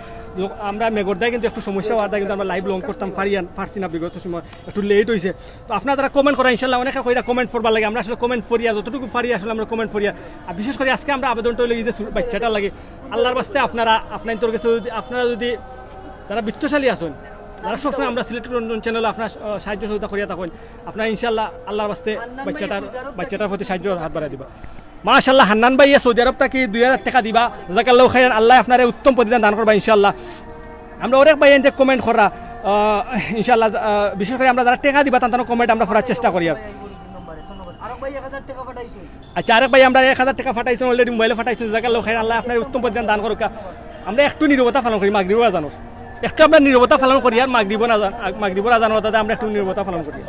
আমরা মেঘরদায় কিন্তু একটু সমস্যা হওয়ার কিন্তু আমরা লাইভ লং করতাম পারছি না, বিগত সময় একটু লেট হয়েছে। তো আপনারা যারা কমেন্ট করা ইনশাল্লাহ অনেকে কইরা কমেন্ট করবার লাগে, আমরা আসলে কমেন্ট করিয়া যতটুকু পারি আসলে আমরা কমেন্ট করিয়া। আর বিশেষ করে আজকে আমরা আবেদনটা হইলে যে বাচ্চাটার লাগে আল্লাহর বাস্তে আপনারা আপনার কাছে আপনারা যদি যারা বিত্তশালী আছেন, যারা সবসময় আমরা সিলেক্ট রঞ্জন চ্যানেলে আপনার সাহায্য সহযোগিতা করিয়া থাকেন, আপনারা ইনশাল্লাহ আল্লাহর বাস্তে বাচ্চাটার প্রতি সাহায্য হাত বাড়াই দিবা। মাশাআল্লাহ, হান্নান ভাই সৌদি আরব থেকে 2000 টাকা দিবা, জাযাকাল্লাহু খাইরান, আল্লাহ আপনার উত্তম প্রতিদান দান করবা ইনশাআল্লাহ। আমরা অনেক ভাই এনতে কমেন্ট করা ইনশাআল্লাহ, বিশেষ করে আমরা যারা টাকা দিবা তার কমেন্ট আমরা করার চেষ্টা করি। আচ্ছা, আরেক ভাই আমরা 1000 টাকা ফাটাইছেন, অলরেডি মোবাইলে ফাটাইছেন, জাযাকাল্লাহু খাইরান, আল্লাহ আপনার উত্তম প্রতিদান দান করুক। আমরা একটু নীরবতা পালন করি মাগরিবের আজান, একটু আমরা নীরবতা পালন করি, আর মাগরিবের আজান হতে আমরা একটু নীরবতা পালন করি।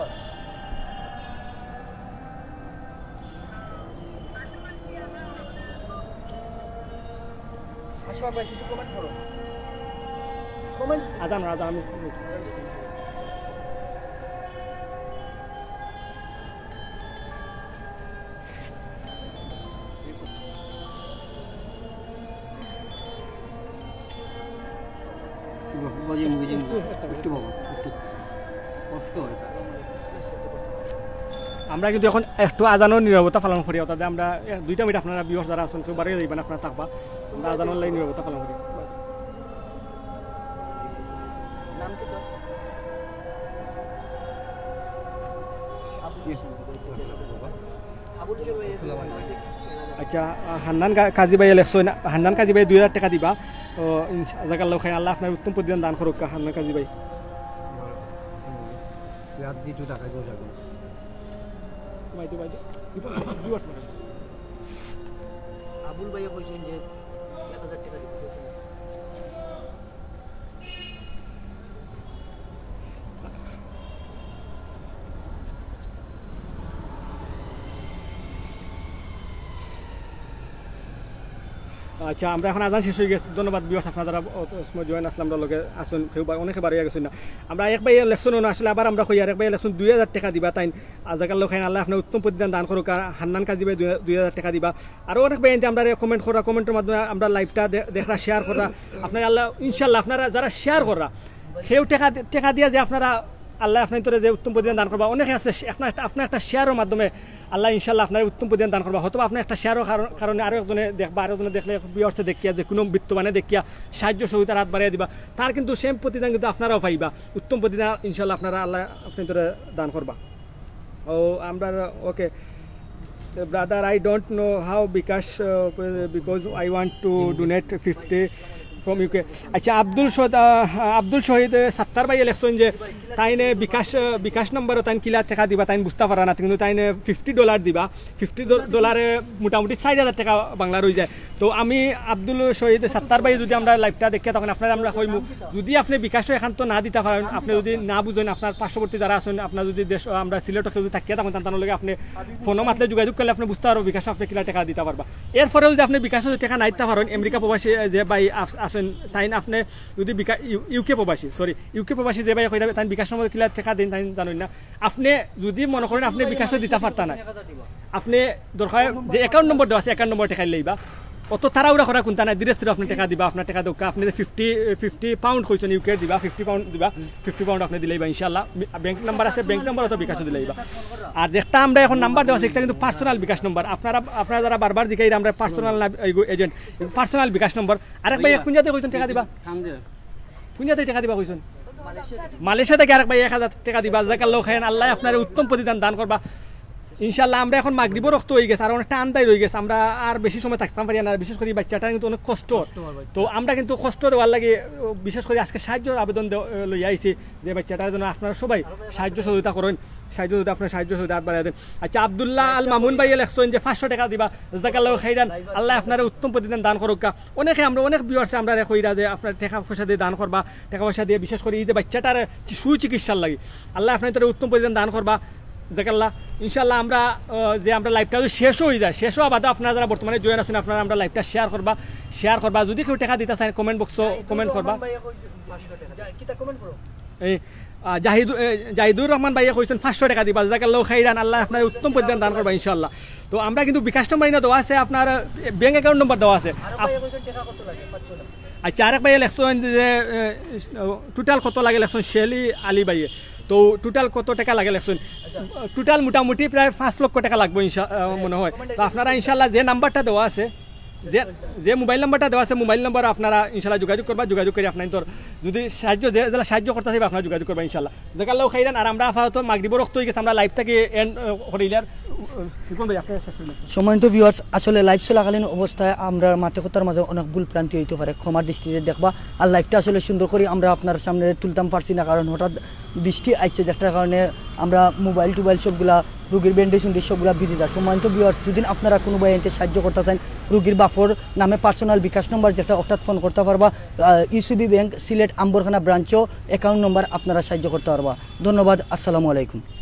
আজান আমি আমরা কিন্তু এখন একটু আজানোর নীরবতা পালন করি, অর্থাৎ আমরা 2টা মিনিট আপনারা ভিউয়ার্স যারা আছেন কেউ বাড়িয়ে যাইবেন, আপনারা থাকবা, আমরা আজানোর লাই নীরবতা পালন করি। আচ্ছা, হান্নান কাজী ভাই লেখছেন, হান্নান কাজী ভাই 2000 টাকা দিবা, জাযাকাল্লাহু খাইরান, আল্লাহ আপনার উত্তম প্রতিদান দান করুক। হান্নান কাজী ভাই আবুল ভাই কইছেন যে 1000 টাকা দিবেন। আচ্ছা, আমরা এখন আজান শেষ হয়ে গেছে। ধন্যবাদ ভিউয়ার্স, আপনারা যারা সময় জয়েন আসলাম আমরা লগে আসুন, কেউ অনেকে বাড়িয়ে গেছেন না। আমরা এক ভাই লেখছেন না, আসলে আবার আমরা কই আর এক ভাই লেখছেন 2000 টাকা দিবা, তাই জাযাকাল্লাহু খাইরান, আল্লাহ আপনার উত্তম প্রতিদান দান করুক। হান্নান কাজী ভাই 2000 টাকা দিবা। আরও অনেক ভাই আমরা কমেন্ট করা, কমেন্টের মাধ্যমে আমরা লাইভটা দেখরা শেয়ার করা, আপনার আল্লাহ ইনশাল্লাহ আপনারা যারা শেয়ার করা সেও টাকা দিয়া যে আপনারা আল্লাহ আপনার তোরে যে উত্তম প্রতিদান দান করবা অনেকে আছে আপনার একটা শেয়ারের মাধ্যমে আল্লাহ ইনশাল্লাহ আপনার উত্তম প্রতিদান দান করবা হয়তো আপনার একটা শেয়ারের কারণে আরও একজনে দেখবা আরও একজনে দেখলে বিয়ার্সে দেখিয়া যে কোনো বিত্তবানে দেখিয়া সাহায্য সহযোগিতার হাত বাড়িয়ে দিবা তার কিন্তু সেম প্রতিদান কিন্তু আপনারাও পাইবা উত্তম প্রতিদান ইনশাল্লাহ আপনারা আল্লাহ আপনি তোরে দান করবা ও আমরা ওকে brother I don't know how because I want to donate 50 from UK আচ্ছা আব্দুল শহীদ সাত্তার ভাই ইলেকশন যে তাইনে বিকাশ নম্বরও তাইন কিলা টাকা দিবা তাইন বুঝতে পারা না কিন্তু তাইনে $50 দিবা $50 মোটামুটি 4,000 টাকা বাংলা রয়ে যায় তো আমি আব্দুল শহীদ সাত্তার ভাই যদি আমরা লাইভটা দেখি তখন আপনারা আমরা কইমু যদি আপনি বিকাশও এখান তো না দিতে পারেন আপনি যদি না বুঝেন আপনার পার্শ্ববর্তী যারা আছেন আপনার যদি দেশ আমরা সিলেটে যদি থাকিয়া তখন তার লগে আপনি ফোনও মাতলে যোগাযোগ করলে আপনি বুঝতে পারবেন বিকাশও আপনি কিলা টাকা দিতে পারবা এরপরেও যদি আপনি বিকাশও টাকা না দিতে পারেন আমেরিকা প্রবাসী যে ভাই তাই আপনি যদি ইউকে প্রবাসী যে ভাই কইরা তাই বিকাশ নম্বর কিলা টাকা দিন তাই জানেন না আপনি যদি মনে করেন আপনি বিকাশও দিতে পারতা না আপনি দরকার যে অ্যাকাউন্ট নম্বর দেওয়া আছে অ্যাকাউন্ট নম্বর টাকা লইবা অত তাড়াহুড়া করা কোনটা নাই ধীরে ধীরে আপনি টাকা দিবা আপনার টাকা দোকা আপনি 50 পাউন্ড কইছেন ইউকে দিবা 50 পাউন্ড দিবা 50 পাউন্ড আপনি দিলেইবা ইনশাআল্লাহ ব্যাংক নাম্বার আছে ব্যাংক নাম্বার অত বিকাশ দিলেইবা আর যেটা আমরা এখন নাম্বার দেওয়া আছে এটা কিন্তু পার্সোনাল বিকাশ নাম্বার আপনারা যারা বারবার জিগাই আমরা পার্সোনাল এজেন্ট পার্সোনাল বিকাশ নাম্বার আরেক ভাই কোন জায়গায় কইছেন টাকা দিবা কোন জায়গায় টাকা দিবা কইছেন মালয়েশিয়া থেকে আরেক ভাই 1000 টাকা দিবা জাকাল্লাহ খায়েন আল্লাহ আপনার উত্তম প্রতিদান দান করবা ইনশাআল্লাহ আমরা এখন মাগরিবও রক্ত হয়ে গেছে আর অনেক টানদাই রয়ে গেছে আমরা আর বেশি সময় থাকতাম পারি না বিশেষ করে বাচ্চাটা কিন্তু অনেক কষ্ট তো আমরা কিন্তু কষ্ট দেওয়ার লাগে বিশেষ করে আজকে সাহায্যের আবেদন লই আইছি যে বাচ্চাটার জন্য আপনারা সবাই সাহায্য সহযোগিতা করেন আপনার সাহায্য সহযোগিতা বাড়াই দেন আচ্ছা আব্দুল্লাহ আল মামুন ভাই লেখছেন যে 500 টাকা দিবা জাকাল্লাহ খাইরান আল্লাহ আপনার উত্তম প্রতিদান দান করুক অনেকে আমরা অনেক ভিউয়ার্সে আমরা কইরা যে আপনার টাকা পয়সা দিয়ে দান করবা টাকা পয়সা দিয়ে বিশেষ করে এই যে বাচ্চাটার সুচিকিৎসার লাগে আল্লাহ আপনার তার উত্তম প্রতিদান দান করবা জাকাল্লাহ ইনশাআল্লাহ আমরা যে আমরা লাইভটা শেষ হয়ে যায় শেষ হওয়া বাদে আপনারা যারা বর্তমানে জয়েন আছেন আপনারা আমরা লাইভটা শেয়ার করবা যদি কেউ টাকা দিতে চান কমেন্ট বক্সও কমেন্ট করবা এই জাহিদুর রহমান ভাইয়া কইছেন 500 টাকা দিবা জাকাল্লাহ খাইরান আল্লাহ আপনার উত্তম প্রতিদান দান করবা ইনশাআল্লাহ তো আমরা কিন্তু বিকাশ নম্বর না দেওয়া আছে আপনার ব্যাংক অ্যাকাউন্ট নম্বর দেওয়া আছে আচ্ছা আরেক ভাইয়া লেখছেন যে টোটাল কত লাগে লেখছেন শেলি আলী ভাইয়ে তো টোটাল কত টাকা লাগে লেখছেন টোটাল মোটামুটি প্রায় 5 লক্ষ টাকা লাগবে মনে হয় তো আপনারা ইনশাআল্লাহ যে নাম্বারটা দেওয়া আছে যে মোবাইল নাম্বারটা দেওয়া আছে মোবাইল নাম্বার আপনারা ইনশাআল্লাহ যোগাযোগ করবা যোগাযোগ করে আপনার তোর যদি যারা সাহায্য করতে চাইবে আপনারা যোগাযোগ করবা ইনশাআল্লাহ জাকাল্লাহ খাইরান আর আমরা আপাতত মাগরিবের রক্ত হয়ে গেছে আমরা লাইভ থেকে এন্ড করিলার সম্মানিত ভিউয়ার্স আসলে লাইভ চলাকালীন অবস্থায় আমরা মাথা কথার মাঝে অনেক ভুল প্রান্তি হইতে পারে ক্ষমার দৃষ্টিতে দেখবা আর লাইভটা আসলে সুন্দর করে আমরা আপনার সামনে তুলতাম পারছি না কারণ হঠাৎ বৃষ্টি আইছে যেটার কারণে আমরা মোবাইল টোবাইল সবগুলা রোগীর ব্যান্ডেজ সবগুলা ভিজে যায় সম্মানিত ভিউয়ার্স যদি আপনারা কোনো বাইনতে সাহায্য করতে চান রোগীর বাফর নামে পার্সোনাল বিকাশ নম্বর যেটা অর্থাৎ ফোন করতে পারবা ইউসিবি ব্যাংক সিলেট আম্বরখানা ব্রাঞ্চও অ্যাকাউন্ট নম্বর আপনারা সাহায্য করতে পারবা ধন্যবাদ আসসালামু আলাইকুম